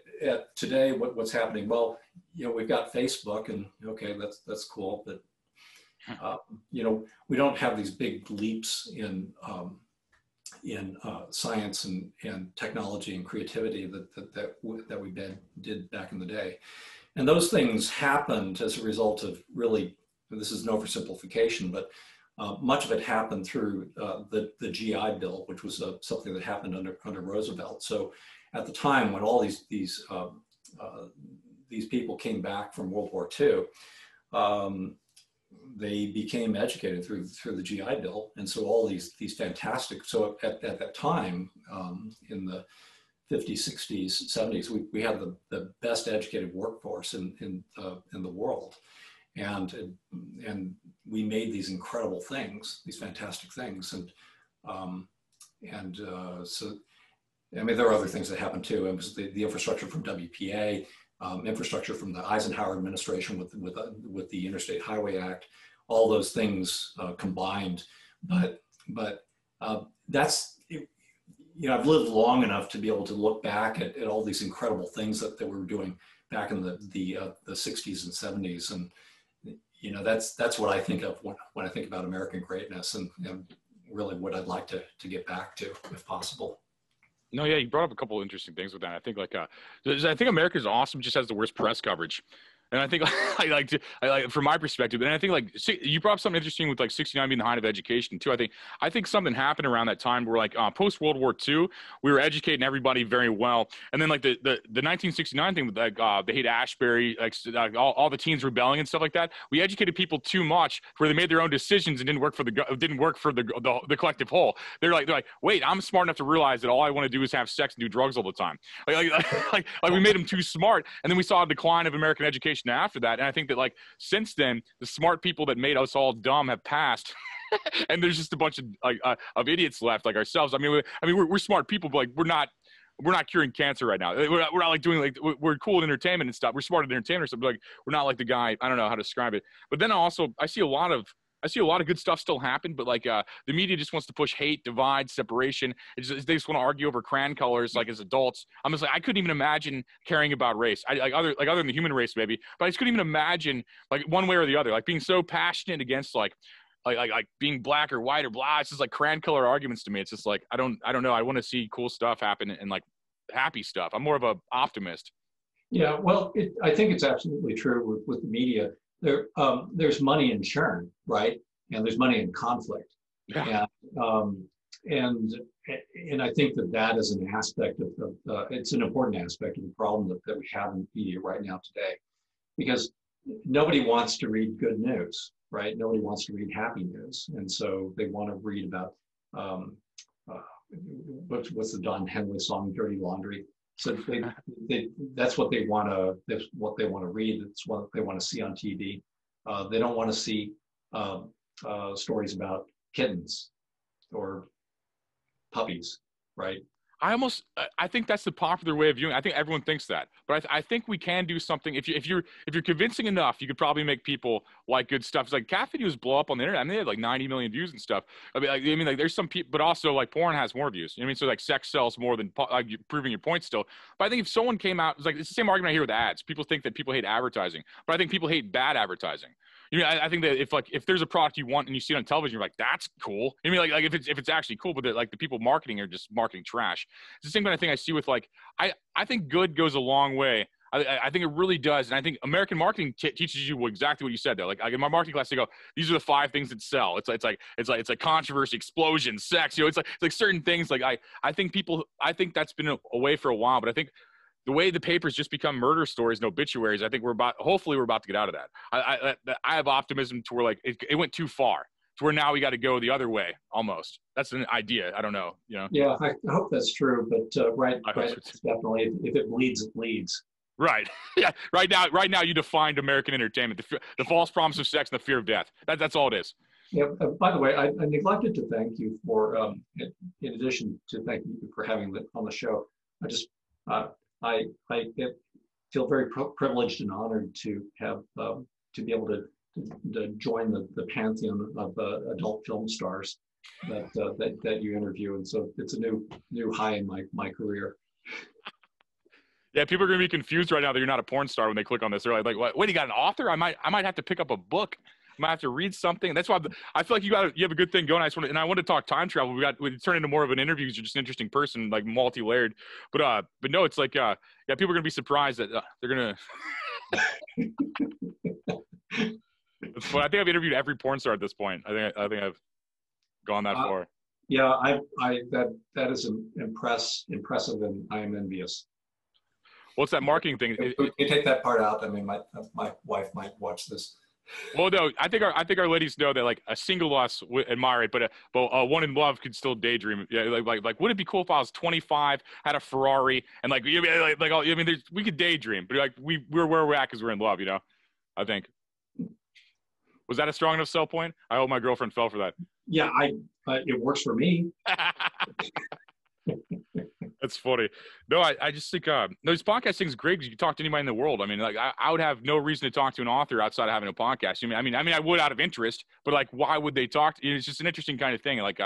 today what's happening. Well, we've got Facebook, and okay, that's cool, but we don't have these big leaps in science and technology and creativity that we did back in the day. And those things happened as a result of, really, this is an oversimplification, but much of it happened through the GI Bill, which was something that happened under Roosevelt. So at the time when all these people came back from World War II, they became educated through the GI Bill, and so all these fantastic. So at that time, in the 50s, 60s, 70s, we had the best educated workforce in the world, and we made these incredible things, these fantastic things, so I mean, there are other things that happened too. It was the infrastructure from WPA, infrastructure from the Eisenhower administration with the Interstate Highway Act, all those things combined. But that's, I've lived long enough to be able to look back at all these incredible things that we were doing back in the 60s and 70s, and that's what I think of when I think about American greatness, and really what I'd like to get back to, if possible. No, yeah, you brought up a couple of interesting things with that. I think I think America's awesome, just has the worst press coverage. And I think I like from my perspective, and I think you brought up something interesting with 69 being the height of education too. I think something happened around that time where post World War II, we were educating everybody very well, and then the 1969 thing with the Haight-Ashbury, all the teens rebelling and stuff like that. We educated people too much where they made their own decisions and didn't work for the collective whole. They're like, wait, I'm smart enough to realize that all I want to do is have sex and do drugs all the time. We made them too smart, and then we saw a decline of American education after that. And I think that since then, the smart people that made us all dumb have passed. And there's just a bunch of idiots left, like ourselves. I mean, we're smart people, but we're not curing cancer right now. We're not doing we're cool in entertainment and stuff. We're smart in entertainment, so we're not like the guy. I don't know how to describe it. But then also I see a lot of good stuff still happen, but the media just wants to push hate, divide, separation. They just want to argue over crayon colors as adults. I'm just I couldn't even imagine caring about race. Other than the human race maybe, but I just couldn't even imagine one way or the other, being so passionate against being black or white or blah. It's just crayon color arguments to me. It's just I don't know. I want to see cool stuff happen and happy stuff. I'm more of an optimist. Yeah, well, I think it's absolutely true with the media. There's money in churn, right? And there's money in conflict. Yeah. And I think that is an aspect of it's an important aspect of the problem that we have in media right now today, because nobody wants to read good news, right? Nobody wants to read happy news, and so they want to read about what's the Don Henley song, "Dirty Laundry." So that's what they want to. That's what they want to read. That's what they want to see on TV. They don't want to see stories about kittens or puppies, right? I think that's the popular way of viewing. I think everyone thinks that, but I think we can do something. If you're convincing enough, you could probably make people like good stuff. It's cat videos blow up on the internet. I mean, they had 90 million views and stuff. I mean, there's some people, but also porn has more views. You know what I mean? So sex sells more than proving your point still. But I think if someone came out, it's the same argument I hear with ads. People think that people hate advertising, but I think people hate bad advertising. I think that if there's a product you want and you see it on television, you're like, that's cool. I mean, if it's actually cool, but the people marketing are just marketing trash. It's the same kind of thing I see with I think good goes a long way. I think it really does. And I think American marketing teaches you exactly what you said there. Like in my marketing class, they go, these are the 5 things that sell. It's like controversy, explosion, sex, it's like certain things. Like I think that's been away for a while, but I think the way the papers just become murder stories and obituaries, I think hopefully we're about to get out of that. I have optimism to where like it went too far to where now we got to go the other way almost. That's an idea. I don't know. Yeah, I hope that's true. But right, definitely, if it bleeds, it leads. Right. Yeah. Right now, you defined American entertainment: the false promise of sex and the fear of death. That's all it is. Yeah. By the way, I neglected to thank you for, in addition to thanking you for having on the show. I just, I feel very privileged and honored to have to be able to join the pantheon of adult film stars that you interview, and so it's a new high in my career. Yeah, people are going to be confused right now that you're not a porn star when they click on this. They're like, "Wait, you got an author? I might have to pick up a book. I might have to read something." That's why I feel like you have a good thing going. I want to talk time travel. We turned into more of an interview because you're just an interesting person, like multi-layered. But no, it's like people are going to be surprised that they're going to. It's fun. I think I've interviewed every porn star at this point. I think I've gone that far. Yeah, that is impressive, and I am envious. What's that marketing thing? You take that part out. I mean, my wife might watch this. Well, no, I think our ladies know that like a single us admire it, but one in love could still daydream. Yeah, like would it be cool if I was 25, had a Ferrari, and we could daydream, but like we're where we're at because we're in love, I think. Was that a strong enough sell point? I hope my girlfriend fell for that. Yeah, it works for me. That's funny. No, I just think this podcast thing is great because you can talk to anybody in the world. I mean, like I would have no reason to talk to an author outside of having a podcast. I mean, I would out of interest, but like, why would they talk? It's just an interesting kind of thing. Like,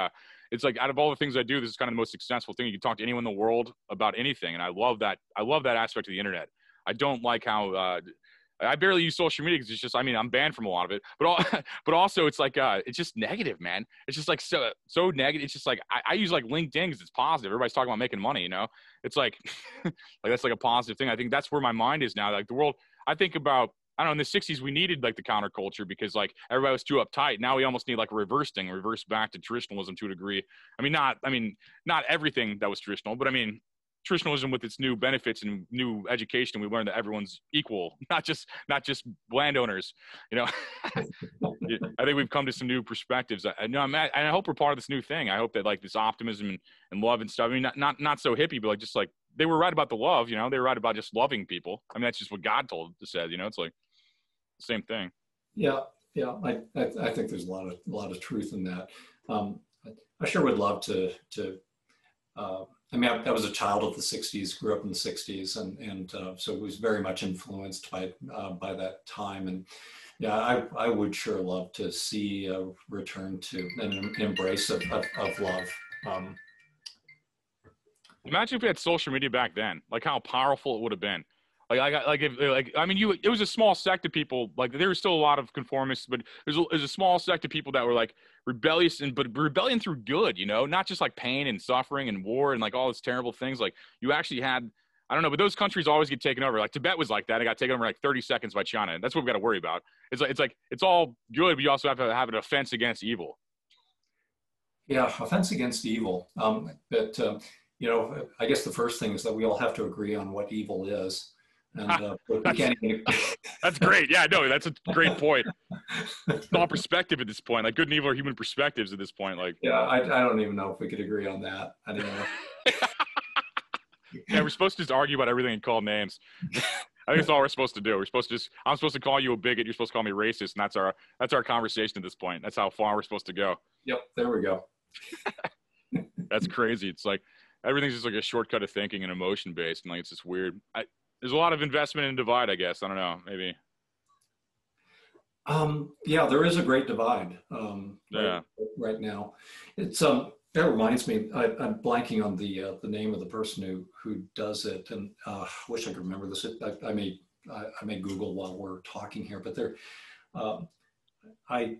it's like out of all the things I do, this is kind of the most successful thing. You can talk to anyone in the world about anything, and I love that. I love that aspect of the internet. I don't like how. I barely use social media because it's just, I'm banned from a lot of it, but also it's like, it's just negative, man. It's just like, so negative. It's just like, I use like LinkedIn because it's positive. Everybody's talking about making money, it's like, that's like a positive thing. I think that's where my mind is now. Like the world, I think about, I don't know, in the 60s, we needed like the counterculture because like everybody was too uptight. Now we almost need like a reverse back to traditionalism to a degree. Not everything that was traditional, but traditionalism with its new benefits and new education, we learned that everyone's equal, not just landowners. I think we've come to some new perspectives. I hope we're part of this new thing. I hope that like this optimism and love and stuff. Not so hippie, but like just like they were right about the love. They were right about just loving people. That's just what God said. It's like the same thing. Yeah. I think there's a lot of truth in that. I sure would love to. I was a child of the 60s, grew up in the 60s, and so it was very much influenced by that time. And yeah, I would sure love to see a return to an embrace of love. Imagine if we had social media back then, like how powerful it would have been. It was a small sect of people. Like there was still a lot of conformists, but there's a small sect of people that were like rebellious but rebellion through good, not just like pain and suffering and war and like all these terrible things. Like you actually had, I don't know, but those countries always get taken over. Like Tibet was like that. It got taken over in like 30 seconds by China. And that's what we got to worry about. It's all good, but you also have to have an offense against evil. Yeah, offense against evil. I guess the first thing is that we all have to agree on what evil is. And we can't even... That's great. Yeah, no, that's a great point. It's all perspective at this point. Like good and evil are human perspectives at this point. Like, yeah, I don't even know if we could agree on that. I don't know. Yeah, we're supposed to just argue about everything and call names. I think that's all we're supposed to do. I'm supposed to call you a bigot. You're supposed to call me racist, and that's our conversation at this point. That's how far we're supposed to go. Yep, there we go. That's crazy. It's like everything's just like a shortcut of thinking and emotion based, and like it's just weird. There's a lot of investment in divide, I guess. I don't know, maybe. Yeah, there is a great divide right now. It's that reminds me. I'm blanking on the name of the person who does it, and wish I could remember this. I may Google while we're talking here, but there. I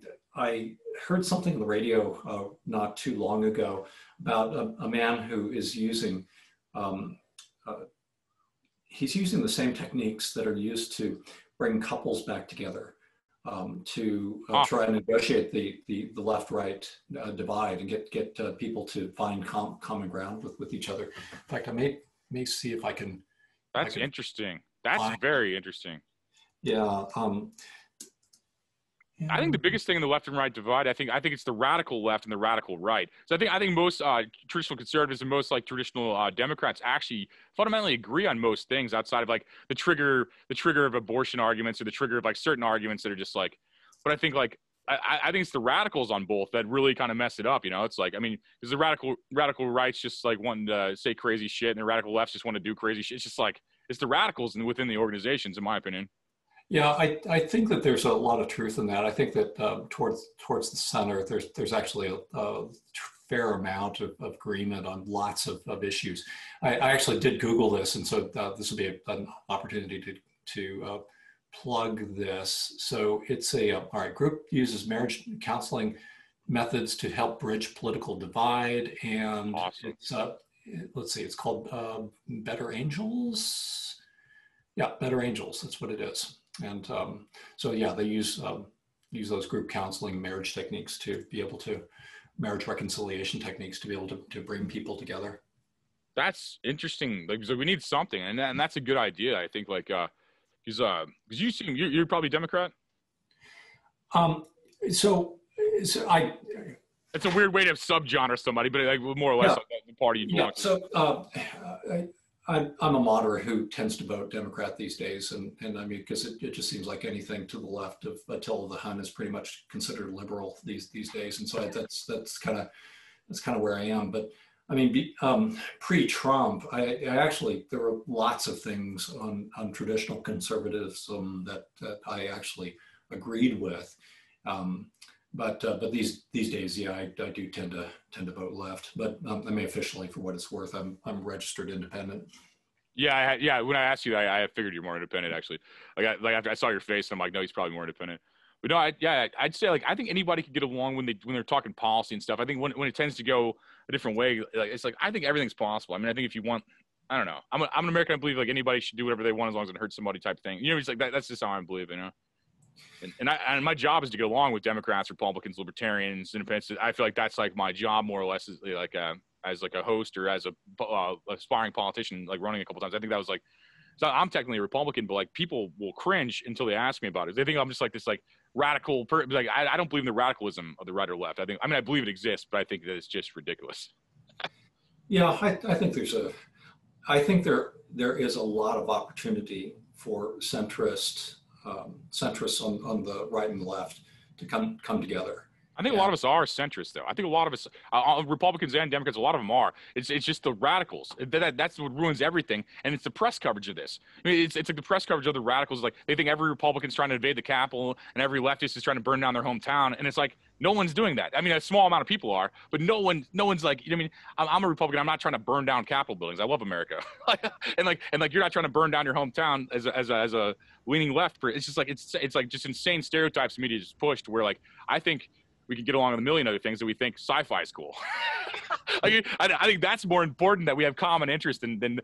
heard something on the radio not too long ago about a man who is using. he's using the same techniques that are used to bring couples back together, to try and negotiate the left-right divide and get people to find common ground with each other. In fact, I may see if I can. That's interesting. That's very interesting. Yeah. I think the biggest thing in the left and right divide, I think it's the radical left and the radical right. So I think most traditional conservatives and most like traditional Democrats actually fundamentally agree on most things outside of like the trigger of abortion arguments or the trigger of like certain arguments that are just like. But I think like I think it's the radicals on both that really kind of mess it up. You know, it's like, I mean, because the radical right's just like wanting to say crazy shit, and the radical lefts just want to do crazy shit. It's just like it's the radicals within the organizations, in my opinion. Yeah, I think that there's a lot of truth in that. I think that towards the center, there's actually a fair amount of agreement on lots of issues. I actually did Google this, and so this will be an opportunity to plug this. So it's all right, group uses marriage counseling methods to help bridge political divide, and awesome. It's let's see, it's called Better Angels. Yeah, Better Angels. That's what it is. And so yeah, they use those group counseling marriage techniques to be able to marriage reconciliation techniques to be able to bring people together. That's interesting. Like, so we need something, and that's a good idea. I think like because you're probably Democrat. So I. It's a weird way to subgenre somebody, but like more or less the party you belong to. So I'm a moderate who tends to vote Democrat these days, and I mean, because it just seems like anything to the left of Attila the Hun is pretty much considered liberal these days, and so that's kind of where I am. But I mean, pre-Trump, I actually there were lots of things on traditional conservatism that I actually agreed with. But these days, yeah, I do tend to vote left. But I mean, officially, for what it's worth, I'm registered independent. Yeah. When I asked you, I figured you're more independent. Actually, like after I saw your face, I'm like, no, he's probably more independent. But no, I'd say like I think anybody could get along when they're talking policy and stuff. I think when it tends to go a different way, like it's like I think everything's possible. I mean, I think if you want, I don't know. I'm an American. I believe like anybody should do whatever they want as long as it hurts somebody type thing. You know, it's like that's just how I believe. You know. And my job is to get along with Democrats, Republicans, Libertarians, Independents. I feel like that's like my job more or less, is like as like a host or as a aspiring politician, like running a couple times. I think that was like, so I'm technically a Republican, but like people will cringe until they ask me about it. They think I'm just like this like radical, like I don't believe in the radicalism of the right or left. I believe it exists, but I think that it's just ridiculous. Yeah, I think there is a lot of opportunity for centrists on the right and the left to come together. I think a lot of us are centrists, though. I think a lot of us, Republicans and Democrats, a lot of them are. It's just the radicals. That's what ruins everything, and it's the press coverage of this. I mean, it's like the press coverage of the radicals. Like they think every Republican's trying to invade the Capitol, and every leftist is trying to burn down their hometown, and it's like no one's doing that. I mean, a small amount of people are, but no one's like. You know, I mean, I'm a Republican. I'm not trying to burn down Capitol buildings. I love America, and you're not trying to burn down your hometown as a leaning left. It's just like it's like just insane stereotypes the media just pushed. Where like I think we can get along with a million other things that we think sci-fi is cool. I think that's more important, that we have common interest than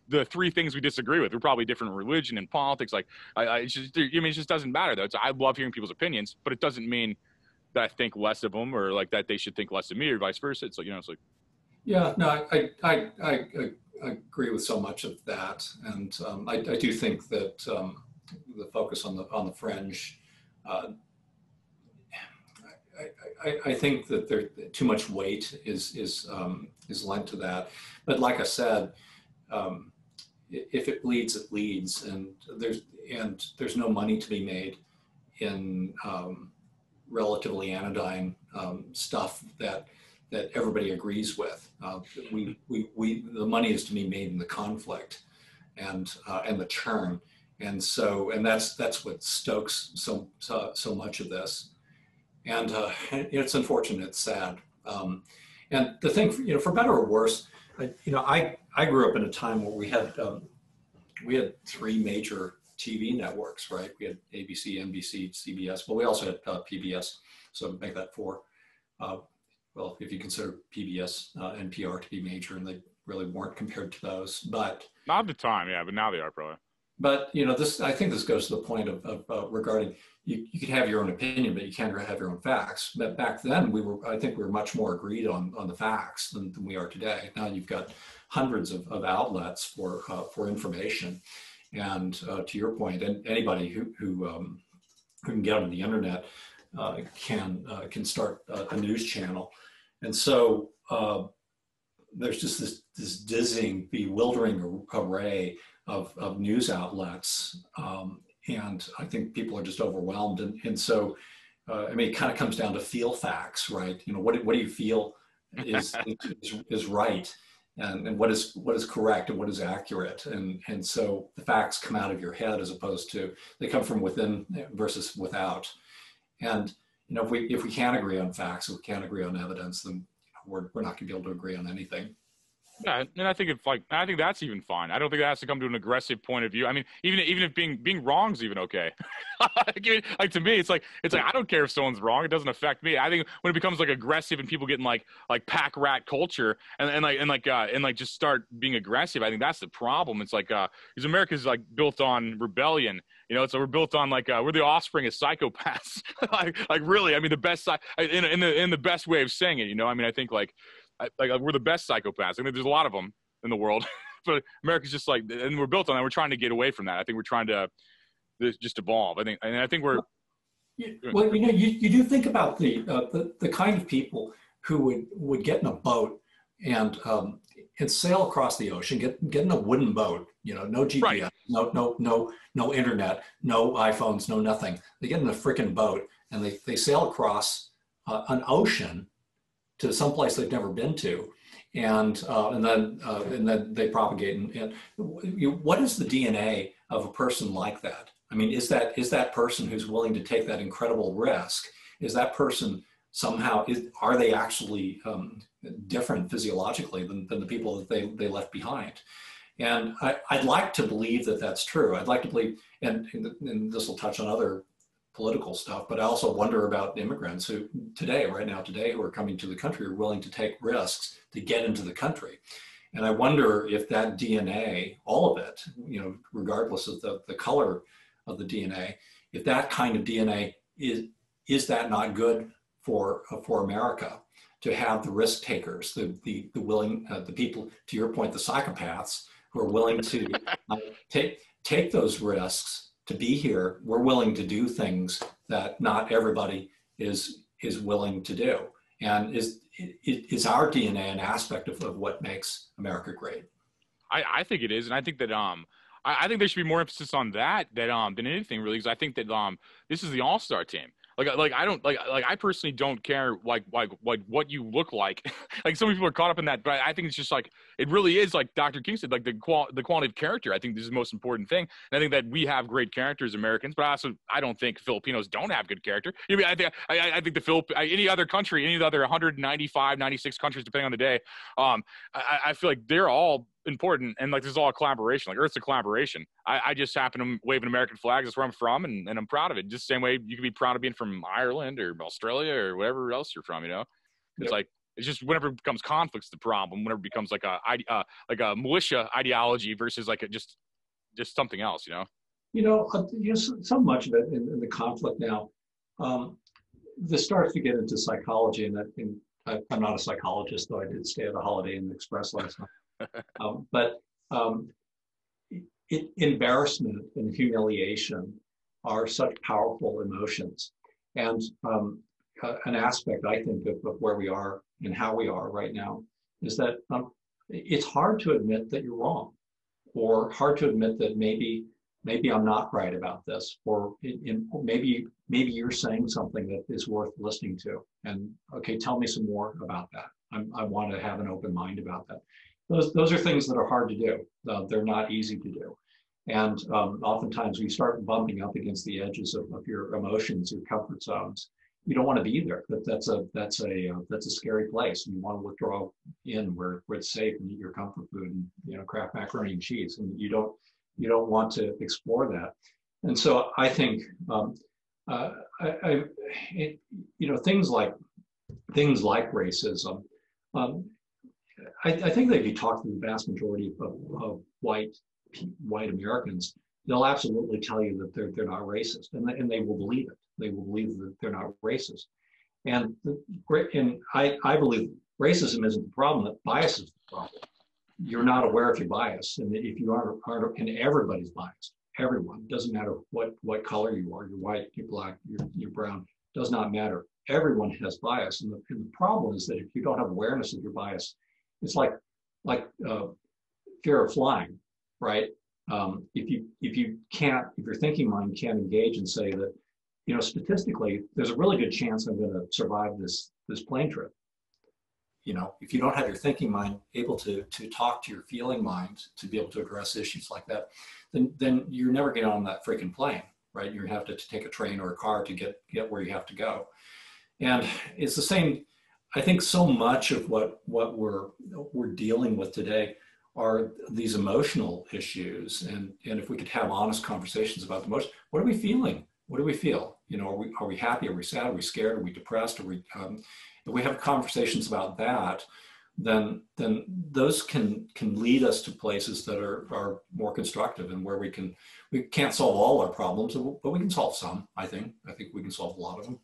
the three things we disagree with. We're probably different in religion and politics. Like, it just doesn't matter though. I love hearing people's opinions, but it doesn't mean that I think less of them or like that they should think less of me or vice versa. It's like, it's like. Yeah, no, I agree with so much of that. And I do think that the focus on the fringe, I think that there too much weight is lent to that. But like I said, if it bleeds, it leads, and there's no money to be made in relatively anodyne stuff that everybody agrees with. The money is to be made in the conflict and the churn, and that's what stokes so much of this. And it's unfortunate, it's sad. And the thing, for better or worse, I grew up in a time where we had three major TV networks, right? We had ABC, NBC, CBS, but we also had PBS, so make that four. Well, if you consider PBS, NPR to be major, and they really weren't compared to those. But not at the time, yeah, but now they are probably. But I think this goes to the point of regarding you could have your own opinion, but you can't have your own facts. But back then, I think we were much more agreed on the facts than we are today. Now you've got hundreds of outlets for information, and to your point, and anybody who can get on the internet can start a news channel, and so there's just this dizzying, bewildering array of news outlets, and I think people are just overwhelmed, and so I mean, it kind of comes down to feel facts, right? You know, what do you feel is right, and what is correct and what is accurate, and so the facts come out of your head as opposed to they come from within versus without, and you know, if we can't agree on facts, if we can't agree on evidence, then we're not going to be able to agree on anything. Yeah, and I think I think that's even fine. I don't think that has to come to an aggressive point of view. I mean, even if being wrong is even okay. Like to me, it's like I don't care if someone's wrong. It doesn't affect me. I think when it becomes like aggressive and people get in like pack rat culture and just start being aggressive, I think that's the problem. It's like because America's like built on rebellion. You know, so we're built on like we're the offspring of psychopaths. like really, I mean, the best in the best way of saying it. You know, I mean, I think like we're the best psychopaths. I mean, there's a lot of them in the world, but America's just like, and we're built on that. We're trying to get away from that. I think we're trying to just evolve. I think we're. Well, you know, you do think about the kind of people who would get in a boat and sail across the ocean, get in a wooden boat. You know, no GPS, right. no internet, no iPhones, no nothing. They get in a freaking boat and they sail across an ocean to some place they've never been to, and then they propagate. And what is the DNA of a person like that? I mean, is that person who's willing to take that incredible risk? Is that person somehow are they actually different physiologically than the people that they left behind? And I'd like to believe that that's true. I'd like to believe, and this will touch on other political stuff, but I also wonder about immigrants who right now who are coming to the country are willing to take risks to get into the country. And I wonder if that DNA, all of it, you know, regardless of the color of the DNA, if that kind of DNA is that not good for America to have the risk takers, the willing, the people, to your point, the psychopaths who are willing to take those risks to be here. We're willing to do things that not everybody is willing to do. And is our DNA an aspect of what makes America great? I think it is. And I think that I think there should be more emphasis on that than anything really, because I think that this is the all-star team. I personally don't care like what you look like. Like some people are caught up in that, but I think it's just like it really is like Dr. King said, like the quality of character. I think this is the most important thing. And I think that we have great characters, Americans, but I don't think Filipinos don't have good character. I mean, I think any other country, any of the other 195, 96 countries, depending on the day, I feel like they're all important, and like this is all a collaboration. Like Earth's a collaboration. I just happen to wave an American flag. That's where I'm from, and I'm proud of it. Just the same way you can be proud of being from Ireland or Australia or wherever else you're from. You know, it's Yep. like it's just whenever it becomes conflict's the problem. Whenever it becomes like a militia ideology versus like just something else. You know. So much of it in the conflict now. This starts to get into psychology, and I'm not a psychologist, though I did stay at a Holiday Inn Express last night. But embarrassment and humiliation are such powerful emotions. And an aspect, I think, of where we are and how we are right now is that it's hard to admit that you're wrong, or hard to admit that maybe I'm not right about this, or maybe you're saying something that is worth listening to. And okay, tell me some more about that. I want to have an open mind about that. Those are things that are hard to do. They're not easy to do. And oftentimes we start bumping up against the edges of your emotions, your comfort zones. You don't want to be there. That's a scary place. And you want to withdraw in where it's safe and eat your comfort food and, you know, Kraft macaroni and cheese. And you don't want to explore that. And so I think things like racism. I think that if you talk to the vast majority of white Americans, they'll absolutely tell you that they're not racist, and they will believe it. They will believe that they're not racist. And I believe racism isn't the problem, that bias is the problem. You're not aware of your bias, and if you aren't, and everybody's biased. Everyone, doesn't matter what color you are, you're white, you're black, you're brown, does not matter. Everyone has bias, and the problem is that if you don't have awareness of your bias, it's like fear of flying, right? If your thinking mind can't engage and say that, statistically, there's a really good chance I'm going to survive this plane trip. If you don't have your thinking mind able to talk to your feeling mind to be able to address issues like that, then you're never getting on that freaking plane, right? You're gonna have to take a train or a car to get where you have to go. And it's the same. I think so much of what we're dealing with today are these emotional issues. And if we could have honest conversations about the emotions, what are we feeling? What do we feel? Are we happy? Are we sad? Are we scared? Are we depressed? If we have conversations about that, then those can lead us to places that are more constructive, and where we can't solve all our problems, but we can solve some. I think we can solve a lot of them.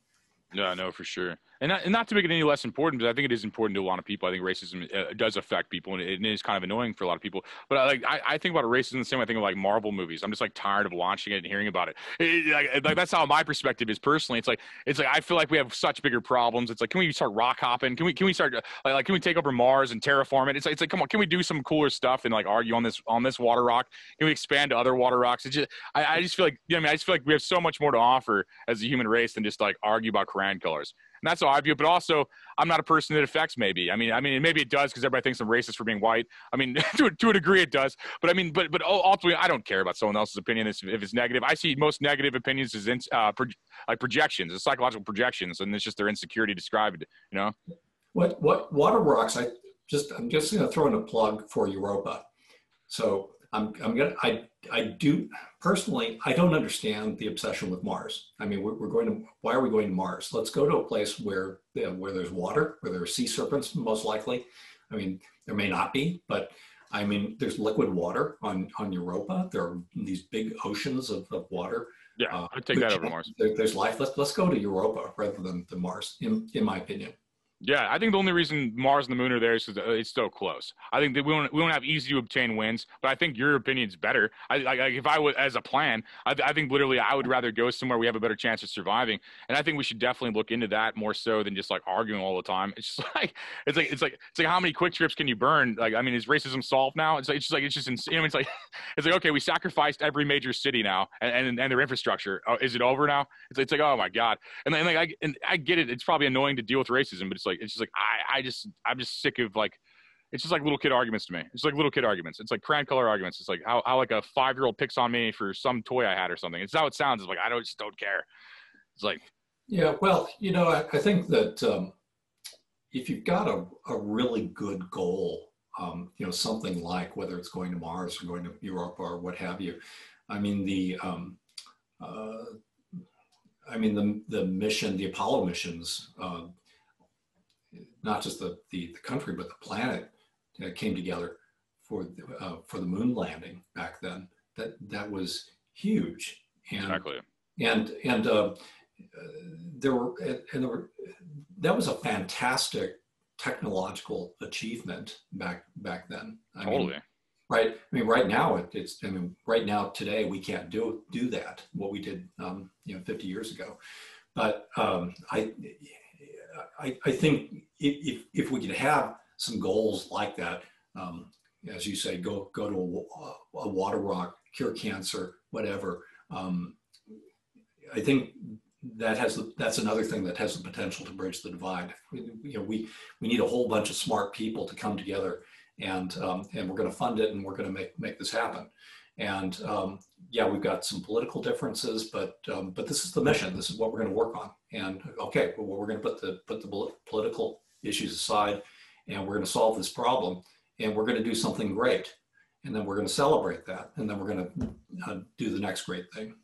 Yeah, no, for sure. And not to make it any less important, but I think it is important to a lot of people. I think racism does affect people, and it is kind of annoying for a lot of people. But I think about racism the same way I think of like Marvel movies. I'm just like tired of watching it and hearing about it. Like that's how my perspective is personally. It's like I feel like we have such bigger problems. It's like, can we start rock hopping? Can we start like can we take over Mars and terraform it? It's like come on, can we do some cooler stuff and like argue on this water rock? Can we expand to other water rocks? It's just I just feel like I just feel like we have so much more to offer as a human race than just like argue about crayon colors. And that's how I view it. But also, I'm not a person that affects maybe. I mean, maybe it does because everybody thinks I'm racist for being white. I mean, to a degree it does. But I mean, but ultimately, I don't care about someone else's opinion if it's negative. I see most negative opinions as like projections, as psychological projections, and it's just their insecurity described. What water rocks? I'm just going to throw in a plug for Europa. So I do personally, I don't understand the obsession with Mars. I mean, why are we going to Mars? Let's go to a place where there's water, where there are sea serpents, most likely. I mean, there may not be, but I mean, there's liquid water on Europa. There are these big oceans of water. Yeah, I'd take that over Mars. There's life. Let's go to Europa rather than Mars, in my opinion. Yeah, I think the only reason Mars and the moon are there is because it's so close. I think that we don't have easy to obtain wins, but I think your opinion's better. If I was as a plan, I think literally I would rather go somewhere we have a better chance of surviving, and I think we should definitely look into that more so than just like arguing all the time. It's just like it's like how many quick trips can you burn? Like, I mean, is racism solved now? It's just insane. It's like okay, we sacrificed every major city now and their infrastructure. Oh, is it over now? It's like, oh my god. And I get it. It's probably annoying to deal with racism, but it's just like I'm just sick of like, it's just like little kid arguments to me. It's like little kid arguments. It's like crayon color arguments. It's like how like a 5-year-old picks on me for some toy I had or something. It's how it sounds. It's like I just don't care. It's like, yeah, well, I think that if you've got a really good goal, something like whether it's going to Mars or going to Europe or what have you, I mean the mission, the Apollo missions. Not just the country, but the planet came together for the moon landing back then. That was huge, and exactly. That was a fantastic technological achievement back then. Totally. Right. I mean, right now right now today we can't do that what we did 50 years ago, but I think if we could have some goals like that, as you say, go to a water rock, cure cancer, whatever. I think that's another thing that has the potential to bridge the divide. We need a whole bunch of smart people to come together, and we're going to fund it, and we're going to make this happen. And yeah, we've got some political differences, but this is the mission. This is what we're going to work on. And okay, well, we're going to put the political issues aside, and we're going to solve this problem, and we're going to do something great, and then we're going to celebrate that, and then we're going to do the next great thing.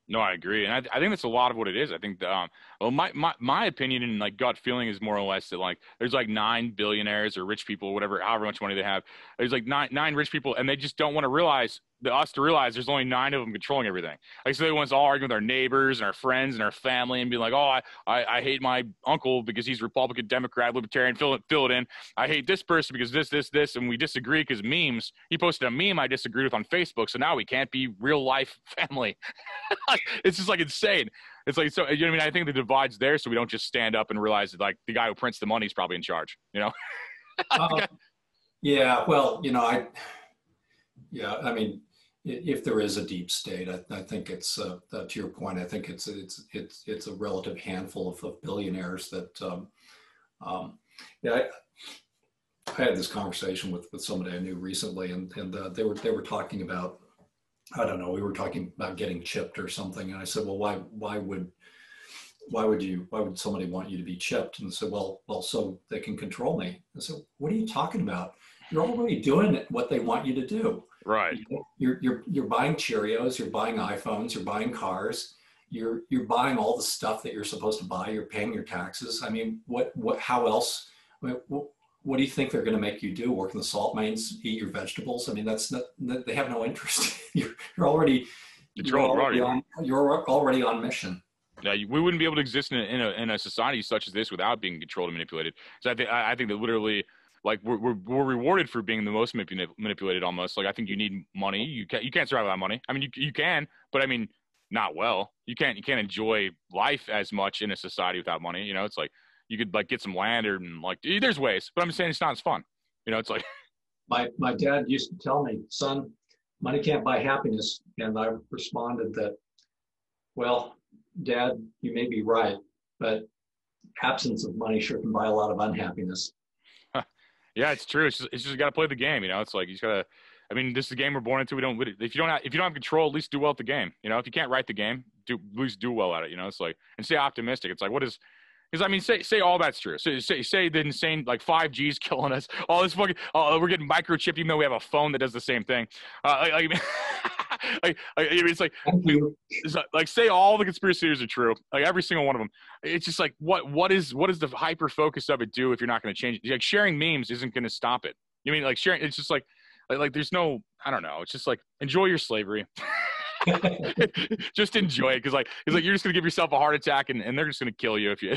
No, I agree, and I think that's a lot of what it is. I think well, my opinion and like gut feeling is more or less that like there's like 9 billionaires or rich people, whatever, however much money they have. There's like nine rich people, and they just don't want to realize to realize there's only 9 of them controlling everything. Like, so they want us all arguing with our neighbors and our friends and our family and be like, oh, I hate my uncle because he's Republican, Democrat, Libertarian, fill it in. I hate this person because this, and we disagree because memes. He posted a meme I disagreed with on Facebook, so now we can't be real life family. It's just like insane. It's like, so, you know what I mean? I think the divide's there, so we don't just stand up and realize that like the guy who prints the money is probably in charge, you know? Yeah, well, I mean, if there is a deep state, I think it's to your point. I think it's a relative handful of billionaires that. Yeah, I had this conversation with somebody I knew recently, and they were talking about, I don't know, we were talking about getting chipped or something, and I said, well, why would somebody want you to be chipped? And said, well, so they can control me. I said, what are you talking about? You're already doing what they want you to do. Right. You're buying Cheerios, you're buying iPhones, you're buying cars, you're buying all the stuff that you're supposed to buy. You're paying your taxes. I mean, how else? What do you think they're going to make you do? Work in the salt mines, eat your vegetables? I mean, that's not. They have no interest. You're already on mission. Yeah, we wouldn't be able to exist in a society such as this without being controlled and manipulated. So I think that literally, like we're rewarded for being the most manipulated almost. Like I think you need money. You can't survive without money. I mean you can, but I mean not well. You can't enjoy life as much in a society without money. You know, it's like you could like get some land and like there's ways, but I'm saying it's not as fun. You know, it's like my dad used to tell me, son, money can't buy happiness, and I responded that, well, Dad, you may be right, but absence of money sure can buy a lot of unhappiness. Yeah, it's true. It's just got to play the game. You know, it's like you just gotta. I mean, this is the game we're born into. If you don't have control, at least do well at the game. You know, if you can't write the game, at least do well at it. You know, it's like, and stay optimistic. It's like, what is? Because I mean, say all that's true. Say the insane like 5G's killing us. All this fucking we're getting microchipped even though we have a phone that does the same thing. It's like say all the conspiracy theories are true. Like every single one of them. It's just like what does the hyper focus of it do if you're not going to change it? Like sharing memes isn't going to stop it. You mean like sharing? It's just like there's no, I don't know. It's just like enjoy your slavery. Just enjoy it, because like it's like you're just gonna give yourself a heart attack and they're just gonna kill you if you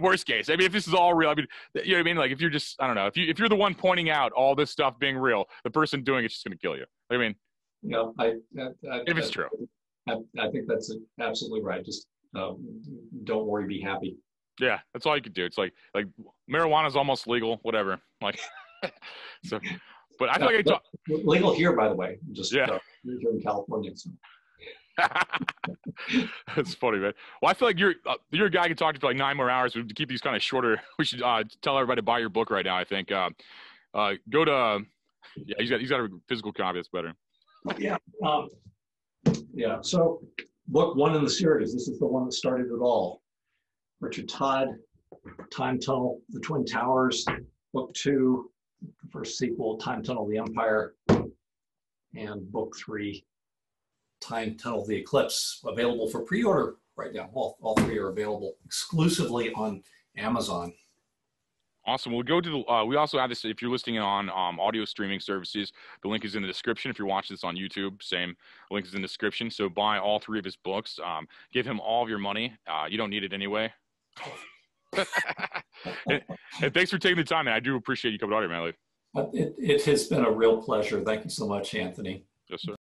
worst case. I mean, if this is all real, I mean, you know what I mean? Like if you're just, I don't know, if you're the one pointing out all this stuff being real, the person doing it's just gonna kill you. I mean, if it's true, I think that's absolutely right. Just don't worry, be happy. Yeah, that's all you could do. It's like marijuana is almost legal, whatever. Like so. But I feel like legal here, by the way. Just here in California. So. That's funny, man. Well, I feel like you're a guy who can talk to for like 9 more hours. To keep these kind of shorter, we should tell everybody to buy your book right now. I think go to he's got a physical copy. That's better. Yeah. So book 1 in the series. This is the one that started it all. Richard Todd, Time Tunnel, The Twin Towers. Book 2. The first sequel, Time Tunnel, The Empire, and book 3, Time Tunnel, The Eclipse, available for pre-order right now. All 3 are available exclusively on Amazon. Awesome. We'll go to the, we also have this, if you're listening on audio streaming services, the link is in the description. If you're watching this on YouTube, same link is in the description. So buy all 3 of his books. Give him all of your money. You don't need it anyway. and thanks for taking the time, man. I do appreciate you coming out here, man. It has been a real pleasure. Thank you so much, Anthony. Yes, sir.